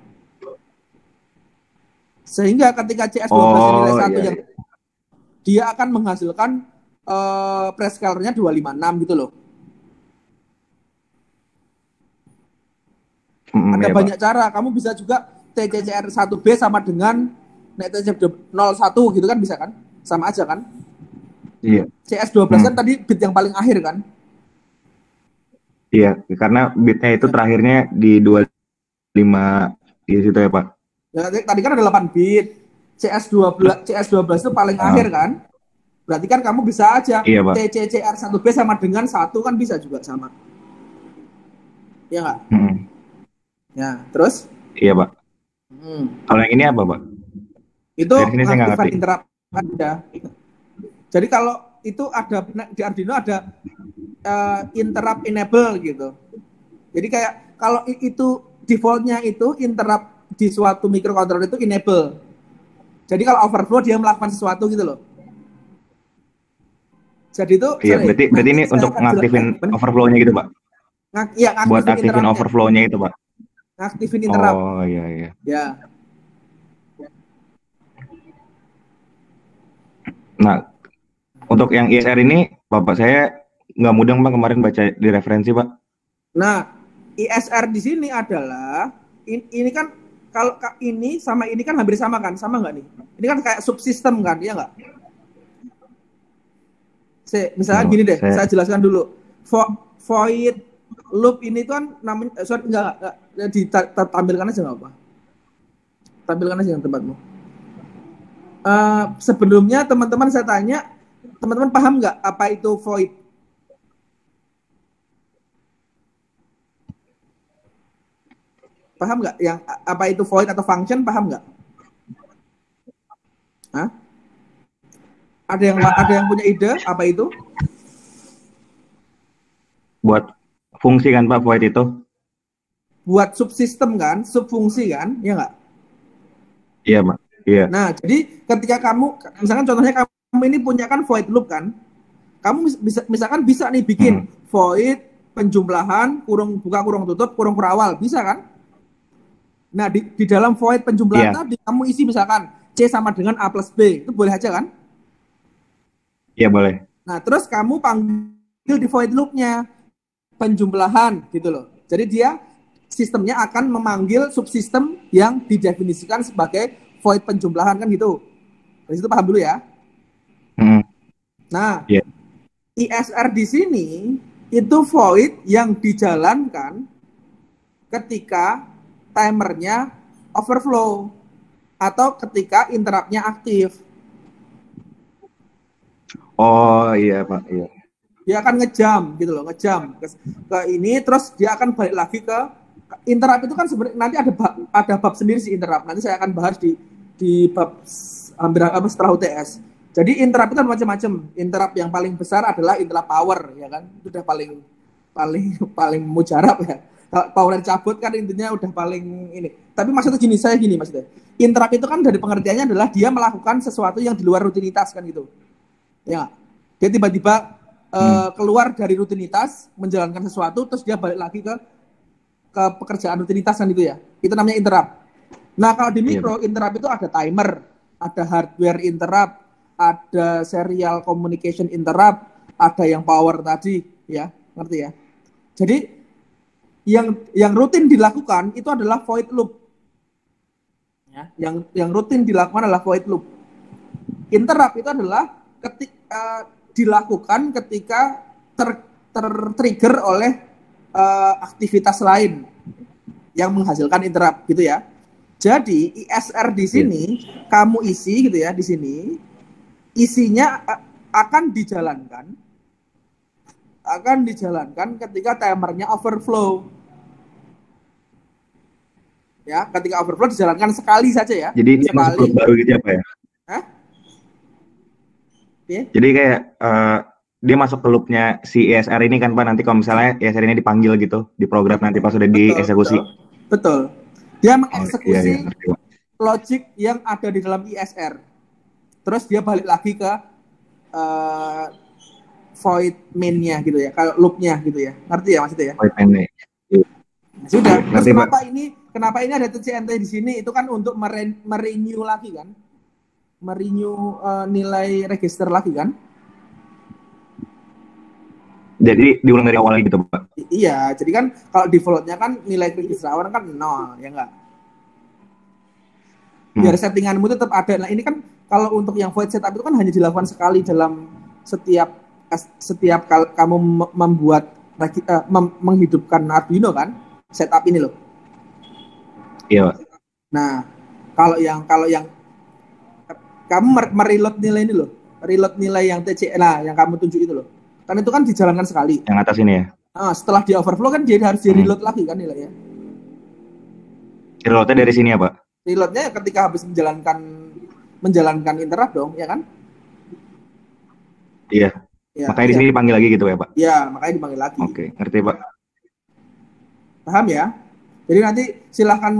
Sehingga ketika CS12 nilai 1 Iya, yang iya. dia akan menghasilkan prescalernya 256 gitu loh. Ada Iya, Pak. banyak cara. Kamu bisa juga TCCR1B sama dengan TCCR01 gitu kan, bisa kan? Sama aja kan? Iya. CS12 kan tadi bit yang paling akhir kan? Iya, karena bitnya itu Ya. terakhirnya di 25 di situ ya, Pak. Ya, tadi kan ada 8 bit. CS12 itu paling akhir kan? Berarti kan kamu bisa aja Iya, Pak. TCCR1B sama dengan 1 kan bisa juga sama. Ya nggak? Ya, terus? Iya, Pak. Kalau yang ini apa, Pak? Itu Dari sini saya nggak mengaktifkan ngerti. interrupt aja. Jadi kalau itu ada di Arduino ada interrupt enable gitu. Jadi kayak kalau itu defaultnya itu interrupt di suatu microcontroller itu enable. Jadi kalau overflow dia melakukan sesuatu gitu loh. Jadi itu Iya, sorry, berarti nanti ini saya untuk akan ngaktifin jelaskan. overflow-nya gitu, Pak. Ya, Buat ngaktifin aktifin interruptnya, overflow-nya itu, Pak. ngaktifin interrupt. Oh, iya, iya. Ya. Nah, untuk yang ISR ini, Bapak saya nggak mudeng, Pak, kemarin baca di referensi, Pak. Nah, ISR di sini adalah ini kan kalau ini sama ini kan hampir sama kan, sama nggak nih? Ini kan kayak subsistem kan, ya nggak? Misalnya Nggak, gini Pak. deh, saya jelaskan dulu. Void loop ini kan namanya, sorry, enggak ditampilkan aja nggak apa? Tampilkan aja yang tempatmu. Sebelumnya teman-teman saya tanya, teman-teman paham nggak apa itu void? Paham nggak yang apa itu void atau function, paham nggak? Hah? Ada yang punya ide apa itu? Buat fungsi kan, Pak, void itu? Buat subsistem kan, subfungsi kan, ya nggak? Iya, Pak. Iya. Nah, jadi ketika kamu, misalkan contohnya kamu ini punya kan void loop kan, kamu misalkan bisa nih bikin void penjumlahan kurung buka kurung tutup kurung perawal, bisa kan? Nah, di dalam void penjumlahan tadi kamu isi misalkan C sama dengan A plus B, itu boleh aja kan? Iya, boleh. Nah, terus kamu panggil di void loop-nya penjumlahan gitu loh. Jadi dia sistemnya akan memanggil subsistem yang didefinisikan sebagai void penjumlahan kan gitu. Dari situ paham dulu ya. Nah, yeah. ISR di sini itu void yang dijalankan ketika timernya overflow atau ketika interruptnya aktif. Oh iya, Pak, iya. Dia akan ngejam gitu loh, ngejam ke ini, terus dia akan balik lagi ke interrupt. Itu kan sebenarnya nanti ada bab sendiri sih interrupt. Nanti saya akan bahas di bab hampir setelah UTS. Jadi interrupt itu macam-macam. Interrupt yang paling besar adalah interrupt power, ya kan? Itu udah paling mujarab ya. Kalau power cabut kan intinya udah paling ini. Tapi maksudnya gini maksudnya. Interrupt itu kan dari pengertiannya adalah dia melakukan sesuatu yang di luar rutinitas kan gitu. Ya. Dia tiba-tiba keluar dari rutinitas, menjalankan sesuatu, terus dia balik lagi ke pekerjaan rutinitas kan itu ya. Itu namanya interrupt. Nah, kalau di mikro, interrupt itu ada timer, ada hardware interrupt, ada serial communication interrupt, ada yang power tadi, ya, ngerti ya. Jadi yang rutin dilakukan itu adalah void loop. Ya, yang rutin dilakukan adalah void loop. Interrupt itu adalah dilakukan ketika tertrigger oleh aktivitas lain yang menghasilkan interrupt gitu ya. Jadi ISR di sini kamu isi gitu ya, di sini isinya akan dijalankan ketika timernya overflow. Ya, ketika overflow dijalankan sekali saja ya. Jadi dia sekali. masuk baru gitu apa ya? Hah? Jadi kayak dia masuk ke loopnya si ESR ini kan Pak, nanti kalau misalnya ESR ini dipanggil gitu di program nanti pas sudah dieksekusi. Betul. Dia mengeksekusi Ngerti, Pak. logic yang ada di dalam ISR. Terus dia balik lagi ke void main-nya gitu ya, kalau loop-nya gitu ya. Ngerti ya maksudnya ya? Void main-nya. Sudah. Terus Ngerti, Pak. kenapa ini ada TCNT di sini? Itu kan untuk merenew lagi kan? Merenew nilai register lagi kan? Jadi diulang dari awal gitu, Pak. Iya, jadi kan kalau default-nya kan nilai register awal kan 0, ya enggak? Biar settinganmu tetap ada. Nah, ini kan kalau untuk yang void setup itu kan hanya dilakukan sekali dalam setiap kamu membuat menghidupkan Arduino kan? Setup ini loh. Iya, Pak. Nah, kalau yang kamu mereload nilai ini loh, reload nilai yang TC, nah yang kamu tunjuk itu loh, kan itu kan dijalankan sekali. Yang atas ini ya. Nah, setelah di overflow kan dia harus di reload lagi kan nilainya. Reloadnya dari sini ya Pak? Reloadnya ketika habis menjalankan interrupt dong, ya kan? Iya. Ya, makanya di sini dipanggil lagi gitu ya Pak? Iya, makanya dipanggil lagi. Oke, ngerti Pak. Paham ya? Jadi nanti silahkan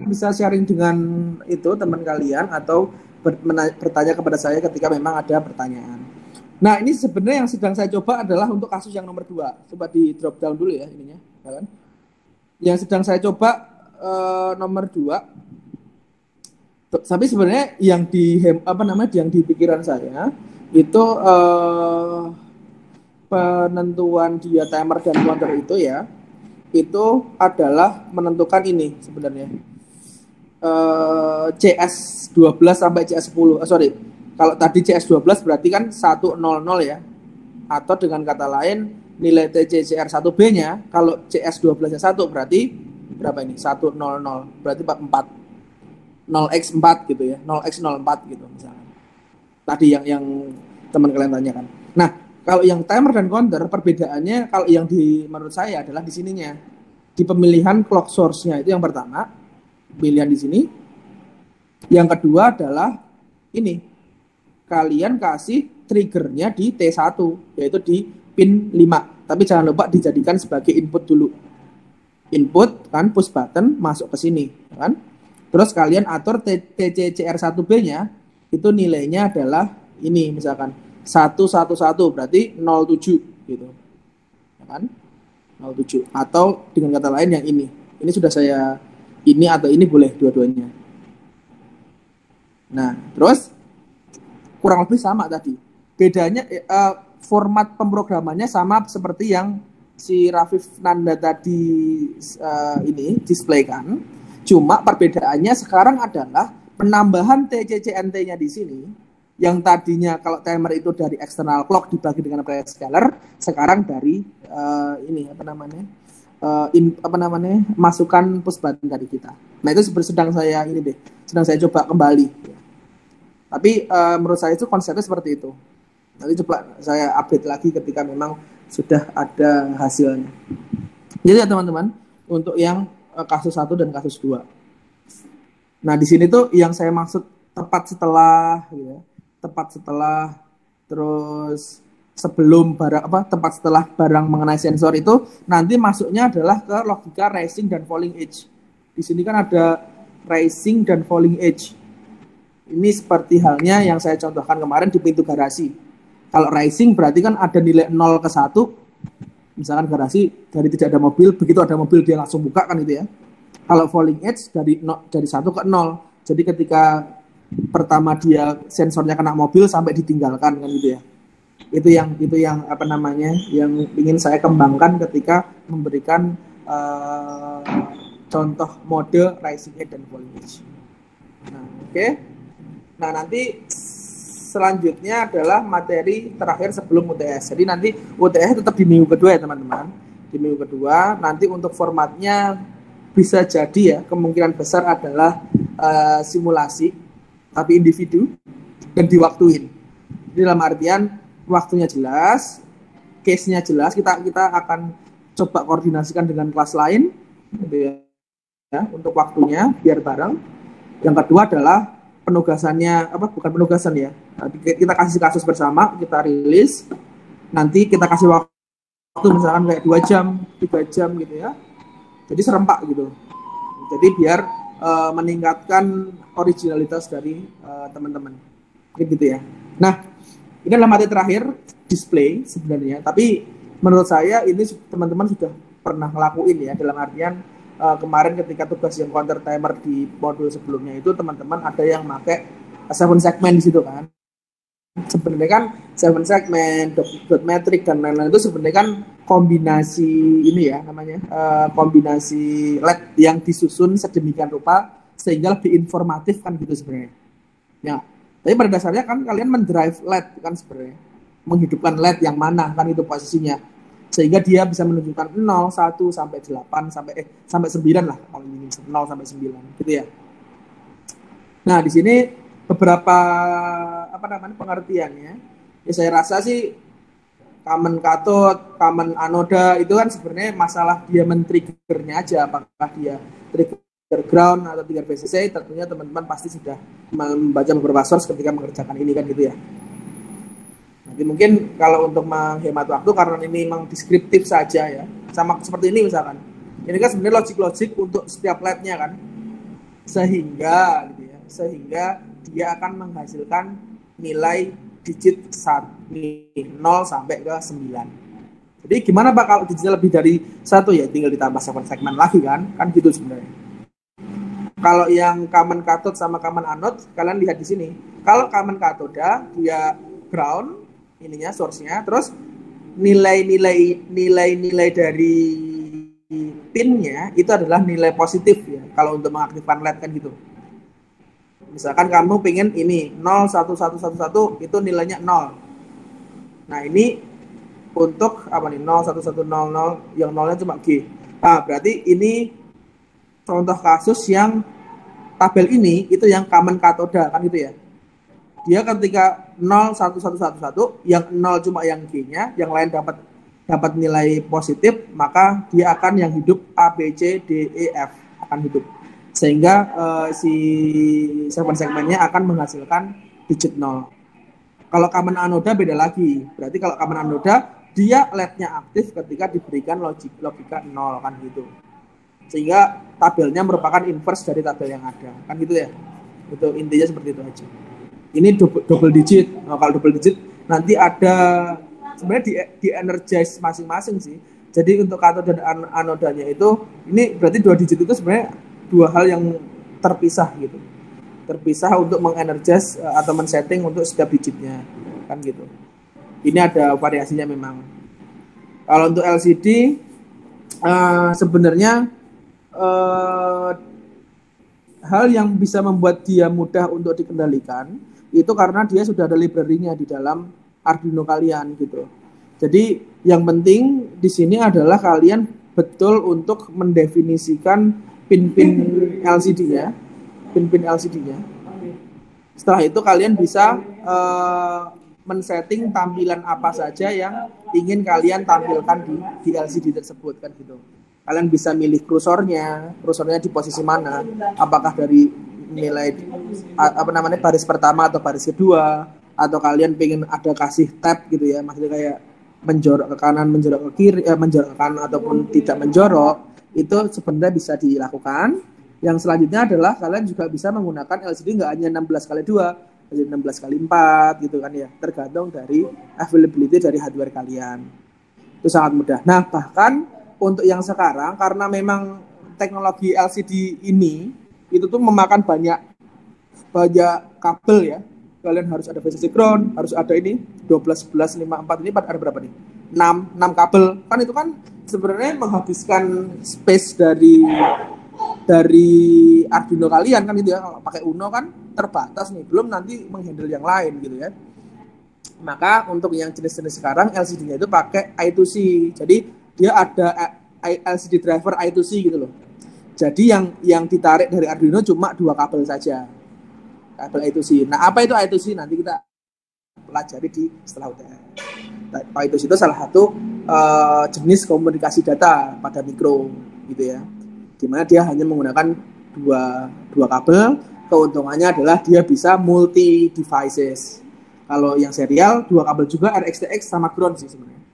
bisa sharing dengan itu teman kalian atau bertanya kepada saya ketika memang ada pertanyaan. Nah, ini sebenarnya yang sedang saya coba adalah untuk kasus yang nomor 2. Coba di drop down dulu ya ininya, kan? Yang sedang saya coba nomor 2. Tapi sebenarnya yang yang di pikiran saya itu penentuan dia timer dan counter itu ya, itu adalah menentukan ini sebenarnya. CS12 sampai CS10. Kalau tadi CS12 berarti kan 100 ya. Atau dengan kata lain nilai TCCR1B-nya kalau CS12-nya 1 berarti berapa ini? 100 berarti 4 0x4 gitu ya. 0x04 gitu misalnya. Tadi yang teman kalian tanyakan. Nah, kalau yang timer dan counter perbedaannya kalau yang menurut saya adalah di sininya. Di pemilihan clock source-nya itu yang pertama, pilihan di sini. Yang kedua adalah ini. Kalian kasih triggernya di T1, yaitu di pin 5. Tapi jangan lupa dijadikan sebagai input dulu. Input kan push button masuk ke sini, kan? Terus kalian atur TCCR1B-nya itu nilainya adalah ini misalkan 111 berarti 07 gitu. Kan? 07 atau dengan kata lain yang ini. Ini sudah saya ini atau ini boleh dua-duanya. Nah, terus kurang lebih sama tadi. Bedanya format pemrogramannya sama seperti yang si Rafif Nanda tadi ini displaykan. Cuma perbedaannya sekarang adalah penambahan TCCNT-nya di sini yang tadinya kalau timer itu dari external clock dibagi dengan prescaler, sekarang dari masukan push button dari kita. Nah, itu sedang saya coba kembali. Tapi menurut saya itu konsepnya seperti itu. Nanti coba saya update lagi ketika memang sudah ada hasilnya. Jadi ya teman-teman, untuk yang kasus 1 dan kasus 2. Nah, di sini tuh yang saya maksud tepat setelah terus sebelum tepat setelah barang mengenai sensor itu nanti masuknya adalah ke logika rising dan falling edge. Di sini kan ada rising dan falling edge. Ini seperti halnya yang saya contohkan kemarin di pintu garasi. Kalau rising berarti kan ada nilai 0 ke 1. Misalkan garasi dari tidak ada mobil, begitu ada mobil dia langsung buka kan itu ya. Kalau falling edge dari 1 ke 0. Jadi ketika pertama dia sensornya kena mobil sampai ditinggalkan kan gitu ya. Itu yang yang ingin saya kembangkan ketika memberikan contoh mode rising edge dan falling edge. Nah, oke. Nah, nanti selanjutnya adalah materi terakhir sebelum UTS. Jadi nanti UTS tetap di minggu kedua ya teman-teman. Di minggu kedua nanti untuk formatnya bisa jadi ya kemungkinan besar adalah simulasi tapi individu dan diwaktuin. Jadi dalam artian waktunya jelas, case-nya jelas, kita akan coba koordinasikan dengan kelas lain gitu ya untuk waktunya biar bareng. Yang kedua adalah penugasannya bukan penugasan ya. Kita kasih kasus bersama, kita rilis. Nanti kita kasih waktu misalkan kayak 2 jam, 3 jam gitu ya. Jadi serempak gitu. Jadi biar meningkatkan originalitas dari teman-teman. Gitu ya. Nah, ini adalah materi terakhir, display sebenarnya. Tapi menurut saya ini teman-teman sudah pernah ngelakuin ya, dalam artian kemarin ketika tugas yang counter timer di modul sebelumnya itu teman-teman ada yang pakai 7 segmen di situ kan. Sebenarnya kan 7 segmen, dot metric dan lain-lain itu sebenarnya kan kombinasi ini ya namanya, kombinasi LED yang disusun sedemikian rupa sehingga lebih informatif kan gitu sebenarnya. Ya, tapi pada dasarnya kan kalian mendrive LED kan sebenarnya, menghidupkan LED yang mana kan itu posisinya, sehingga dia bisa menunjukkan 0, 1 sampai 8 sampai 9 lah kalau ini 0 sampai 9 gitu ya. Nah, di sini beberapa pengertiannya. Ya saya rasa sih common cathode, common anoda itu kan sebenarnya masalah dia men-triggernya aja, apakah dia trigger ground atau trigger VCC. Tentunya teman-teman pasti sudah membaca beberapa source ketika mengerjakan ini kan gitu ya. Nanti mungkin kalau untuk menghemat waktu karena ini memang deskriptif saja ya, sama seperti ini misalkan. Ini kan sebenarnya logik-logik untuk setiap LED-nya kan, sehingga dia akan menghasilkan nilai digit 0 sampai ke 9. Jadi gimana Pak kalau digitnya lebih dari 1 ya tinggal ditambah 7 segmen lagi kan gitu sebenarnya. Kalau yang common cathode sama common anode kalian lihat di sini. Kalau common cathode dia ground ininya source-nya, terus nilai dari pinnya itu adalah nilai positif ya kalau untuk mengaktifkan LED kan gitu. Misalkan kamu pengen ini 01111 itu nilainya 0. Nah, ini untuk apa nih? 01100 yang nolnya cuma G. Nah, berarti ini contoh kasus yang tabel ini itu yang common cathode kan gitu ya. Dia ketika 01111 yang 0 cuma yang G-nya, yang lain dapat nilai positif, maka dia akan yang hidup A, B, C, D, E, F akan hidup. Sehingga si 7 segmennya akan menghasilkan digit 0. Kalau common anoda beda lagi. Berarti kalau common anoda dia LED-nya aktif ketika diberikan logika 0 kan gitu. Sehingga tabelnya merupakan inverse dari tabel yang ada kan gitu ya. Itu intinya seperti itu aja. Ini double digit. Nah, kalau double digit nanti ada sebenarnya di energize masing-masing sih. Jadi untuk cathode dan anodanya itu ini berarti 2 digit itu sebenarnya 2 hal yang terpisah gitu. Terpisah untuk mengenergize atau men-setting untuk setiap digitnya kan gitu. Ini ada variasinya memang. Kalau untuk LCD sebenarnya hal yang bisa membuat dia mudah untuk dikendalikan itu karena dia sudah ada library-nya di dalam Arduino kalian gitu. Jadi yang penting di sini adalah kalian betul untuk mendefinisikan pin-pin LCD-nya. Setelah itu kalian bisa men-setting tampilan apa saja yang ingin kalian tampilkan di LCD tersebut kan gitu. Kalian bisa milih kursornya di posisi mana, apakah dari nilai baris pertama atau baris kedua, atau kalian pengen ada kasih tab gitu ya, maksudnya kayak menjorok ke kanan, menjorok ke kiri, menjorok ke kanan ataupun tidak menjorok. Itu sebenarnya bisa dilakukan. Yang selanjutnya adalah kalian juga bisa menggunakan LCD nggak hanya 16x2, jadi 16x4 gitu kan ya, tergantung dari availability dari hardware kalian. Itu sangat mudah. Nah, bahkan untuk yang sekarang karena memang teknologi LCD ini itu tuh memakan banyak kabel ya. Kalian harus ada VCC ground, harus ada ini 12, 11, 5, 4 ini ada berapa nih? 6 kabel. Kan itu kan sebenarnya menghabiskan space dari Arduino kalian kan gitu ya. Kalau pakai Uno kan terbatas nih, belum nanti menghandle yang lain gitu ya. Maka untuk yang jenis-jenis sekarang LCD-nya itu pakai I2C. Jadi dia ada LCD driver I2C gitu loh. Jadi yang ditarik dari Arduino cuma 2 kabel saja. Kabel I2C. Nah, apa itu I2C? Nanti kita pelajari setelah UTS. I2C itu salah satu jenis komunikasi data pada mikro gitu ya. Di mana dia hanya menggunakan dua kabel, keuntungannya adalah dia bisa multi devices. Kalau yang serial 2 kabel juga RX-TX sama ground sih sebenarnya.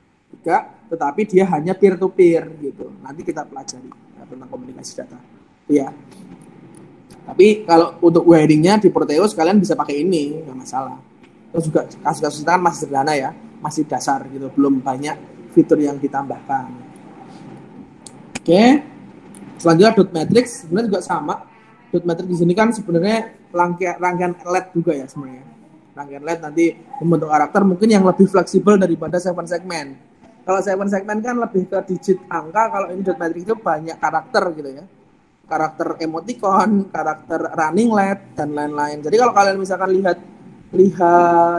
3, tetapi dia hanya peer to peer gitu. Nanti kita pelajari tentang komunikasi data. Ya. Tapi kalau untuk wiringnya di Proteus kalian bisa pakai ini, nggak masalah. Terus juga kasus-kasus kita kan masih sederhana ya, masih dasar gitu, belum banyak fitur yang ditambahkan. Oke. Selanjutnya dot matrix sebenarnya juga sama. Dot matrix di sini kan sebenarnya rangkaian LED juga ya sebenarnya. Rangkaian LED nanti membentuk karakter mungkin yang lebih fleksibel daripada 7 segmen. Kalau 7 segmen kan lebih ke digit angka, kalau ini dot matrix itu banyak karakter gitu ya. Karakter emoticon, karakter running LED dan lain-lain. Jadi kalau kalian misalkan lihat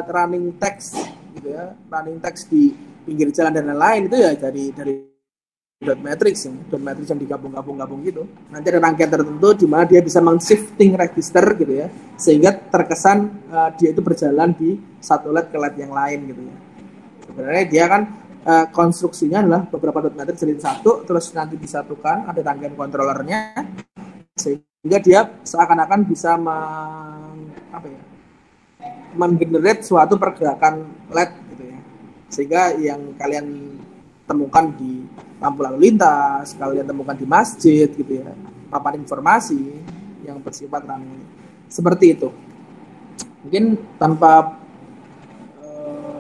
running text gitu ya, running text di pinggir jalan dan lain-lain itu ya dari dot matrix yang digabung gitu. Nanti ada rangkaian tertentu di mana dia bisa meng-shifting register gitu ya, sehingga terkesan dia itu berjalan di satu LED ke LED yang lain gitu ya. Sebenarnya dia kan konstruksinya adalah beberapa dot matrix jadi satu, terus nanti disatukan, ada rangkaian controllernya, sehingga dia seakan-akan bisa menggenerate suatu pergerakan LED gitu ya. Sehingga yang kalian temukan di lampu lalu lintas, kalian temukan di masjid gitu ya, papan informasi yang bersifat running seperti itu. Mungkin tanpa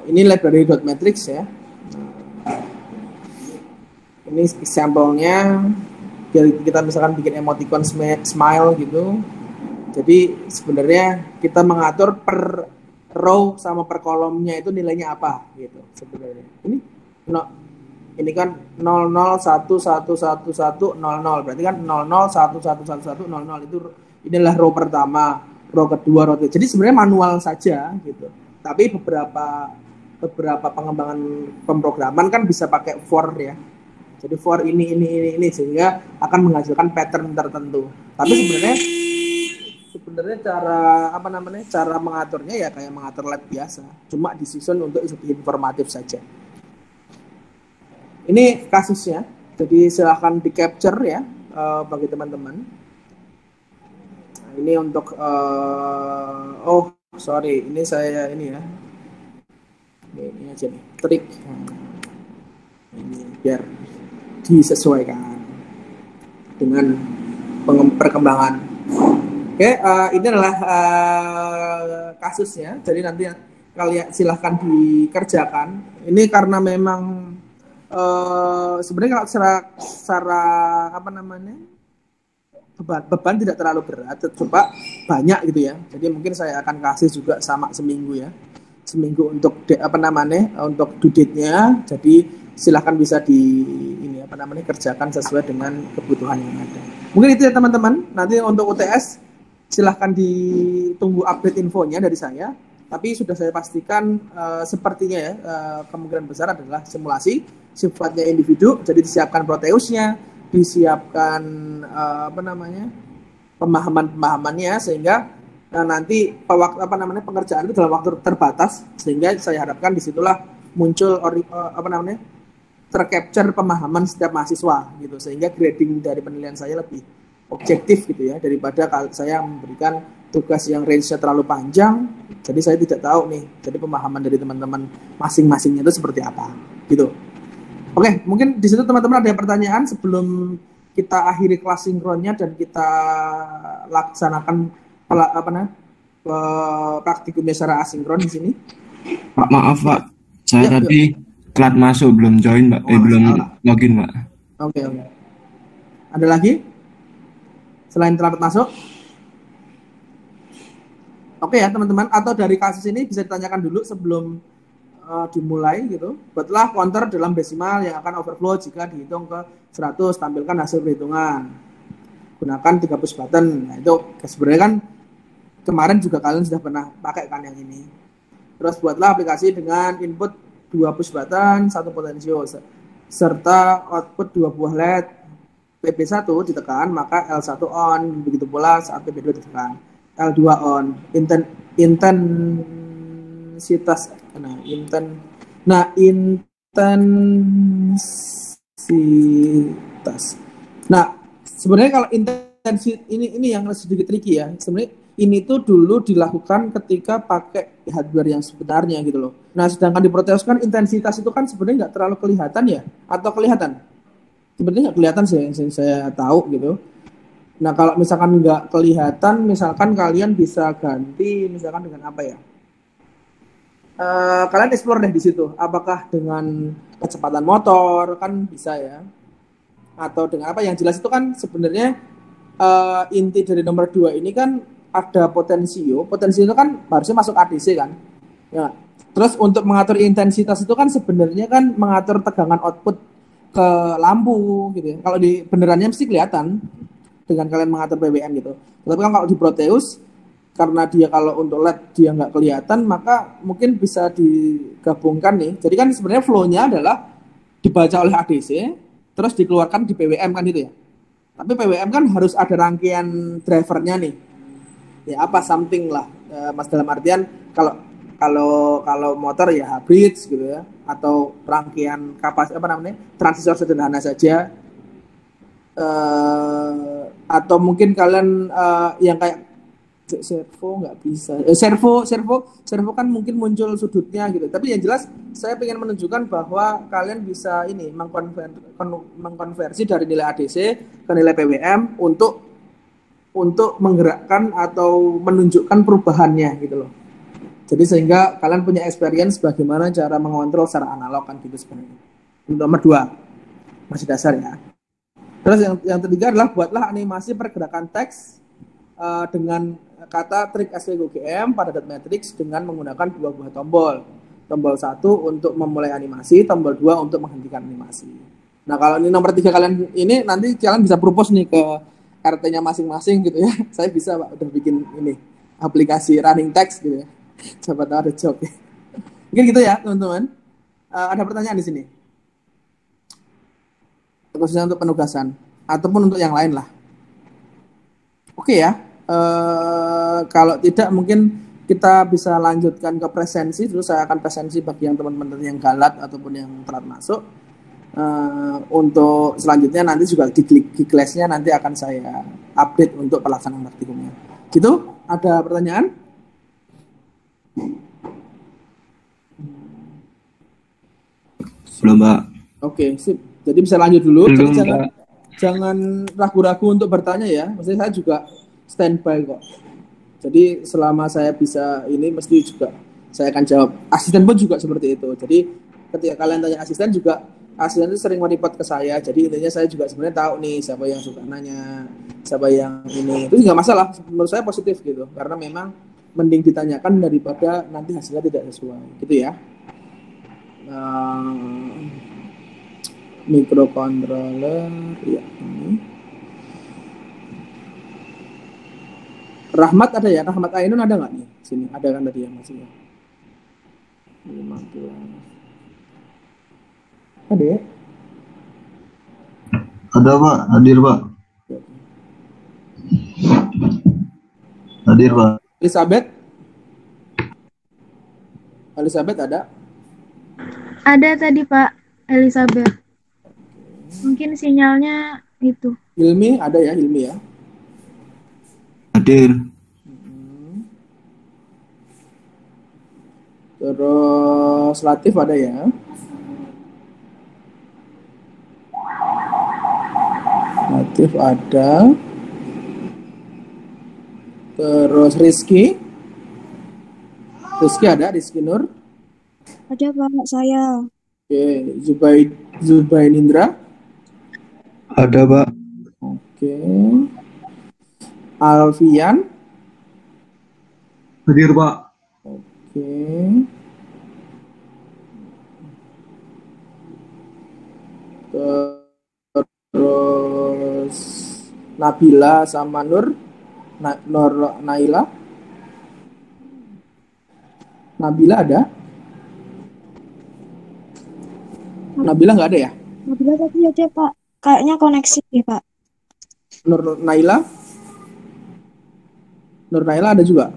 ini library dot matrix ya. Ini sampelnya, kita misalkan bikin emoticon smile gitu. Jadi sebenarnya kita mengatur per row sama per kolomnya itu nilainya apa gitu sebenarnya. Ini kan 00111100, berarti kan 00111100 itu inilah row pertama, row kedua, row ketiga. Jadi sebenarnya manual saja gitu. Tapi beberapa pengembangan pemrograman kan bisa pakai for ya. Jadi for ini sehingga akan menghasilkan pattern tertentu. Tapi sebenarnya cara mengaturnya ya kayak mengatur LED biasa, cuma disusun untuk informatif saja. Ini kasusnya, jadi silahkan di capture ya bagi teman-teman. Nah, ini untuk ini saya ini ya, ini aja nih trik, ini biar disesuaikan dengan perkembangan. Oke, ini adalah kasusnya. Jadi nanti kalian silahkan dikerjakan. Ini karena memang sebenarnya kalau secara beban tidak terlalu berat, coba banyak gitu ya. Jadi mungkin saya akan kasih juga sama seminggu ya, seminggu untuk untuk due date-nya. Jadi silahkan bisa kerjakan sesuai dengan kebutuhan yang ada. Mungkin itu ya teman-teman. Nanti untuk UTS silahkan ditunggu update infonya dari saya. Tapi sudah saya pastikan sepertinya ya kemungkinan besar adalah simulasi, sifatnya individu, jadi disiapkan Proteusnya, disiapkan pemahamannya sehingga nanti pengerjaan itu dalam waktu terbatas, sehingga saya harapkan disitulah muncul tercapture pemahaman setiap mahasiswa gitu, sehingga grading dari penilaian saya lebih objektif gitu ya, daripada kalau saya memberikan tugas yang range-nya terlalu panjang, jadi saya tidak tahu nih, jadi pemahaman dari teman-teman masing-masingnya itu seperti apa gitu. Oke, mungkin di situ teman-teman ada pertanyaan sebelum kita akhiri kelas sinkronnya dan kita laksanakan praktikumnya secara asinkron di sini. Pak, maaf Pak, saya tadi telat masuk, belum join Pak, belum login Pak. Oke. Ada lagi selain telat masuk? Oke ya teman-teman, atau dari kasus ini bisa ditanyakan dulu sebelum dimulai gitu. Buatlah counter dalam desimal yang akan overflow jika dihitung ke 100, tampilkan hasil perhitungan. Gunakan 3 push button. Nah, itu sebenarnya kan kemarin juga kalian sudah pernah pakai kan yang ini. Terus buatlah aplikasi dengan input 2 push button, 1 potensio serta output 2 buah LED. PP1 ditekan, maka L1 on, begitu pula saat PP2 ditekan. L2 on, intensitas. Nah, sebenarnya kalau intensitas ini yang sedikit tricky ya. Sebenarnya ini tuh dulu dilakukan ketika pakai hardware yang sebenarnya gitu loh. Nah, sedangkan di Proteus kan intensitas itu kan sebenarnya nggak terlalu kelihatan ya, atau kelihatan? Sebenarnya nggak kelihatan sih yang saya tahu gitu. Nah, kalau misalkan nggak kelihatan, misalkan kalian bisa ganti misalkan dengan apa ya? Kalian explore deh di situ. Apakah dengan kecepatan motor kan bisa ya? Atau dengan apa? Yang jelas itu kan sebenarnya inti dari nomor 2 ini kan ada potensio. Potensio itu kan harusnya masuk ADC kan? Ya. Terus untuk mengatur intensitas itu kan sebenarnya kan mengatur tegangan output ke lampu gitu ya. Kalau di benerannya mesti kelihatan dengan kalian mengatur PWM gitu. Tapi kan kalau di Proteus karena dia kalau untuk LED dia nggak kelihatan, maka mungkin bisa digabungkan nih. Jadi kan sebenarnya flow-nya adalah dibaca oleh ADC, terus dikeluarkan di PWM kan gitu ya. Tapi PWM kan harus ada rangkaian drivernya nih. Ya apa something lah, Mas, dalam artian kalau kalau kalau motor ya bridge gitu ya, atau rangkaian kapas apa namanya transistor sederhana saja, atau mungkin kalian yang kayak servo nggak bisa, servo kan mungkin muncul sudutnya gitu. Tapi yang jelas saya ingin menunjukkan bahwa kalian bisa ini mengkonversi dari nilai ADC ke nilai PWM untuk menggerakkan atau menunjukkan perubahannya gitu loh. Jadi sehingga kalian punya experience bagaimana cara mengontrol secara analog kan gitu sebenarnya. Untuk nomor 2 masih dasar ya. Terus yang ketiga adalah buatlah animasi pergerakan teks dengan kata trik SVGM pada dot matrix dengan menggunakan dua buah tombol. Tombol 1 untuk memulai animasi, tombol 2 untuk menghentikan animasi. Nah, kalau ini nomor 3 kalian ini nanti kalian bisa propose nih ke RT-nya masing-masing gitu ya. Saya bisa Pak udah bikin ini aplikasi running text gitu ya. Siapa tahu ada job ya. Mungkin gitu ya, teman-teman. Ada pertanyaan di sini? Khususnya untuk penugasan ataupun untuk yang lain lah. Oke ya. Kalau tidak mungkin kita bisa lanjutkan ke presensi. Terus saya akan presensi bagi yang teman-teman yang galat ataupun yang telat masuk. Untuk selanjutnya nanti juga di kelasnya nanti akan saya update untuk pelaksanaan praktikumnya. Gitu? Ada pertanyaan? Belum, Pak. Oke, sip. Jadi bisa lanjut dulu. Belum, Jadi Pak. jangan ragu-ragu untuk bertanya ya. Maksudnya saya juga standby kok. Jadi selama saya bisa ini mesti juga saya akan jawab. Asisten pun juga seperti itu. Jadi ketika kalian tanya asisten juga, asisten itu sering mereport ke saya. Jadi intinya saya juga sebenarnya tahu nih siapa yang suka nanya, siapa yang ini. Itu nggak masalah. Menurut saya positif gitu. Karena memang mending ditanyakan daripada nanti hasilnya tidak sesuai. Gitu ya. Microcontroller ya ini. Rahmat ada ya? Rahmat Ainun ada nggak nih? Sini ada kan tadi ya masih ya. 15. Ada ya? Ada Pak, hadir Pak. Hadir Pak. Elizabeth ada? Ada tadi Pak, Elizabeth. Mungkin sinyalnya itu. Hilmi ada ya? Hilmi ya? Hadir. Terus Latif ada ya? Latif ada. Terus Rizky ada, Rizky Nur. Ada Pak, saya. Oke, Zubainindra. Ada, Pak. Oke. Alfian. Hadir Pak. Oke. Terus Nabila sama Nur. Naila. Nabila ada? Nabila nggak ada ya? Nabila tadi ada Pak. Kayaknya koneksi ya Pak. Nur Naila ada juga?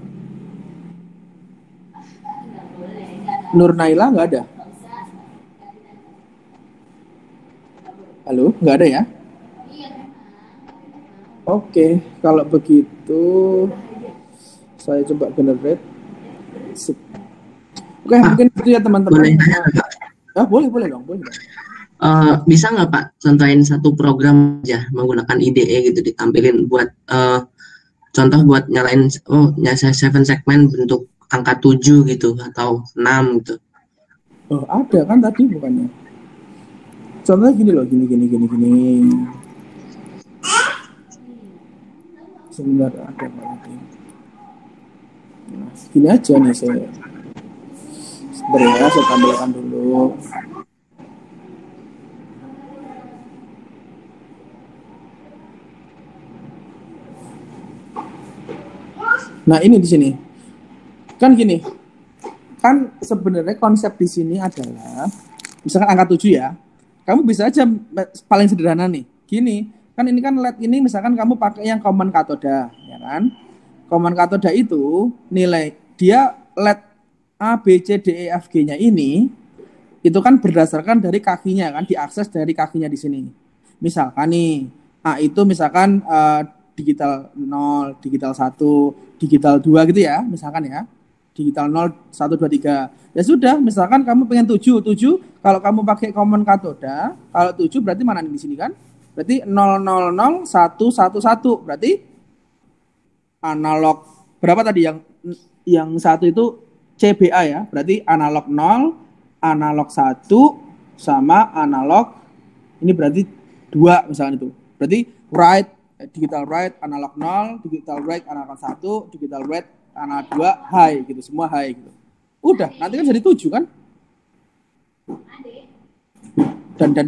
Nur Naila nggak ada? Halo, nggak ada ya? Oke, kalau begitu Saya coba generate. Sip. Oke, mungkin itu ya teman-teman. Boleh nanya nggak, Pak? Boleh dong. Bisa nggak Pak contohin satu program aja menggunakan IDE gitu ditampilin buat contoh buat nyalain seven segment bentuk angka 7 gitu atau 6 gitu. Oh, ada kan tadi bukannya? Contohnya gini loh, gini. Sebentar, ada apa lagi? Nah, gini aja nih saya. Sebentar ya, saya tampilkan dulu. Nah, ini di sini. Kan gini. Kan sebenarnya konsep di sini adalah misalkan angka 7 ya. Kamu bisa aja paling sederhana nih. Gini, kan ini kan LED ini misalkan kamu pakai yang common katoda, ya kan? Common katoda itu nilai dia LED A, B, C, D, E, F, G-nya ini itu kan berdasarkan dari kakinya kan, diakses dari kakinya di sini. Misalkan nih, A itu misalkan digital 0, digital 1, digital 2 gitu ya, misalkan ya. Digital 0, 1, 2, 3. Ya sudah, misalkan kamu pengen 7 kalau kamu pakai common katoda, kalau 7 berarti mana nih di sini kan? Berarti 000 111. Berarti analog berapa tadi yang satu itu CBA ya. Berarti analog 0, analog 1 sama analog ini berarti 2 misalkan itu. Berarti digital write analog 0, digital write analog 1, digital write analog 2 high gitu, semua high gitu. Udah, nanti kan jadi 7 kan?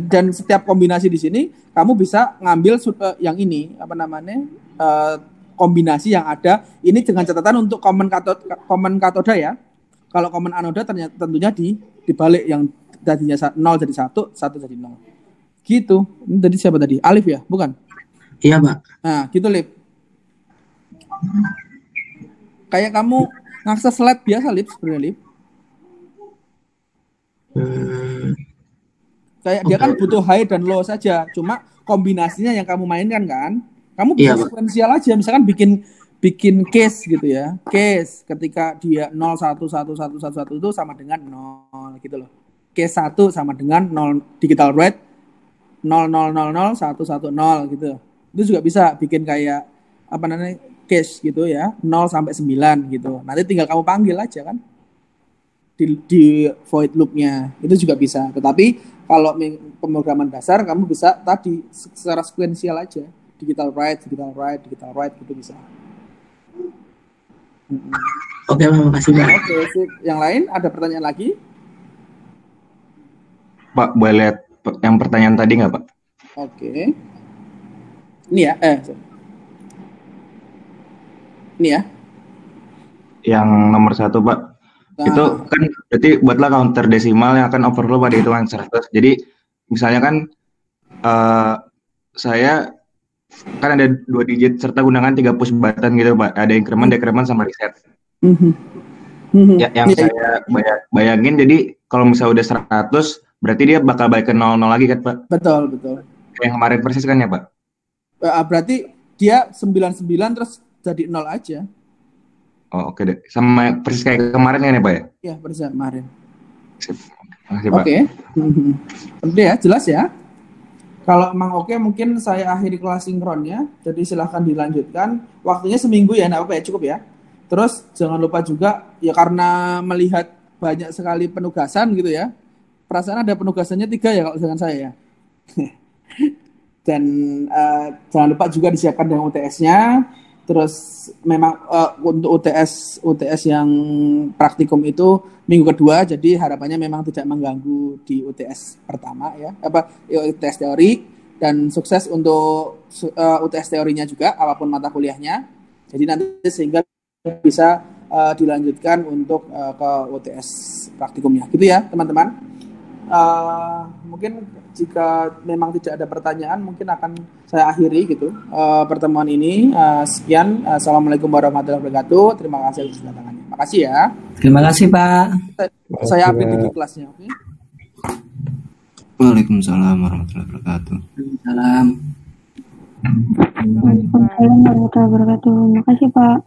Dan setiap kombinasi di sini kamu bisa ngambil yang ini kombinasi yang ada ini dengan catatan untuk common katoda ya. Kalau common anoda tentunya dibalik yang tadinya 0 jadi 1 jadi 0. Gitu. Ini tadi siapa tadi? Alif ya, bukan? Iya, Pak. Nah, gitu Lip. Kayak kamu ngakses slide biasa Lip sebenarnya Lip. Kayak dia kan butuh high dan low saja, cuma kombinasinya yang kamu mainkan kan. Kamu bisa sequential aja, misalkan bikin case gitu ya. Case ketika dia 0111111 itu sama dengan 0 gitu loh. Case 1 sama dengan 0 digital write 0000110 gitu. Itu juga bisa bikin kayak case gitu ya, 0 sampai 9 gitu. Nanti tinggal kamu panggil aja kan. Di void loop-nya itu juga bisa. Tetapi kalau pemrograman dasar kamu bisa tadi secara sequential aja, digital write gitu bisa. Oke, makasih Pak. Oke, sip. Yang lain ada pertanyaan lagi? Pak, boleh lihat yang pertanyaan tadi nggak Pak? Oke. Ini ya, ini ya. Yang nomor 1 Pak. Nah, itu kan berarti buatlah counter desimal yang akan overflow pada hitungan 100. Jadi misalnya kan saya kan ada 2 digit serta gunakan 3 push button gitu Pak. Ada increment, decrement sama reset. Yang saya bayangin jadi kalau misalnya udah 100 berarti dia bakal balik ke 00 lagi kan Pak? Betul. Yang kemarin persis kan ya Pak? Berarti dia 99 terus jadi 0 aja. Oh, oke deh. Sama persis kayak kemarin kan ya Pak ya? Iya, persis kemarin. Sip. Makasih Pak. Oke. Udah ya, jelas ya? Kalau emang oke, mungkin saya akhiri kelas sinkronnya. Jadi silahkan dilanjutkan. Waktunya seminggu ya, enggak apa-apa ya, cukup ya. Terus jangan lupa juga, ya karena melihat banyak sekali penugasan gitu ya. Perasaan ada penugasannya 3 ya kalau dengan saya ya. Dan jangan lupa juga disiapkan dengan UTS-nya. Terus memang untuk UTS yang praktikum itu minggu kedua, jadi harapannya memang tidak mengganggu di UTS pertama ya, UTS teori, dan sukses untuk UTS teorinya juga apapun mata kuliahnya. Jadi nanti sehingga bisa dilanjutkan untuk ke UTS praktikumnya, gitu ya teman-teman. Mungkin jika memang tidak ada pertanyaan, mungkin akan saya akhiri gitu pertemuan ini. Sekian. Assalamualaikum warahmatullahi wabarakatuh. Terima kasih atas kedatangannya. Makasih ya. Terima kasih Pak. Saya update di kelasnya. Oke. Waalaikumsalam warahmatullahi wabarakatuh. Waalaikumsalam. Waalaikumsalam warahmatullahi wabarakatuh. Makasih Pak.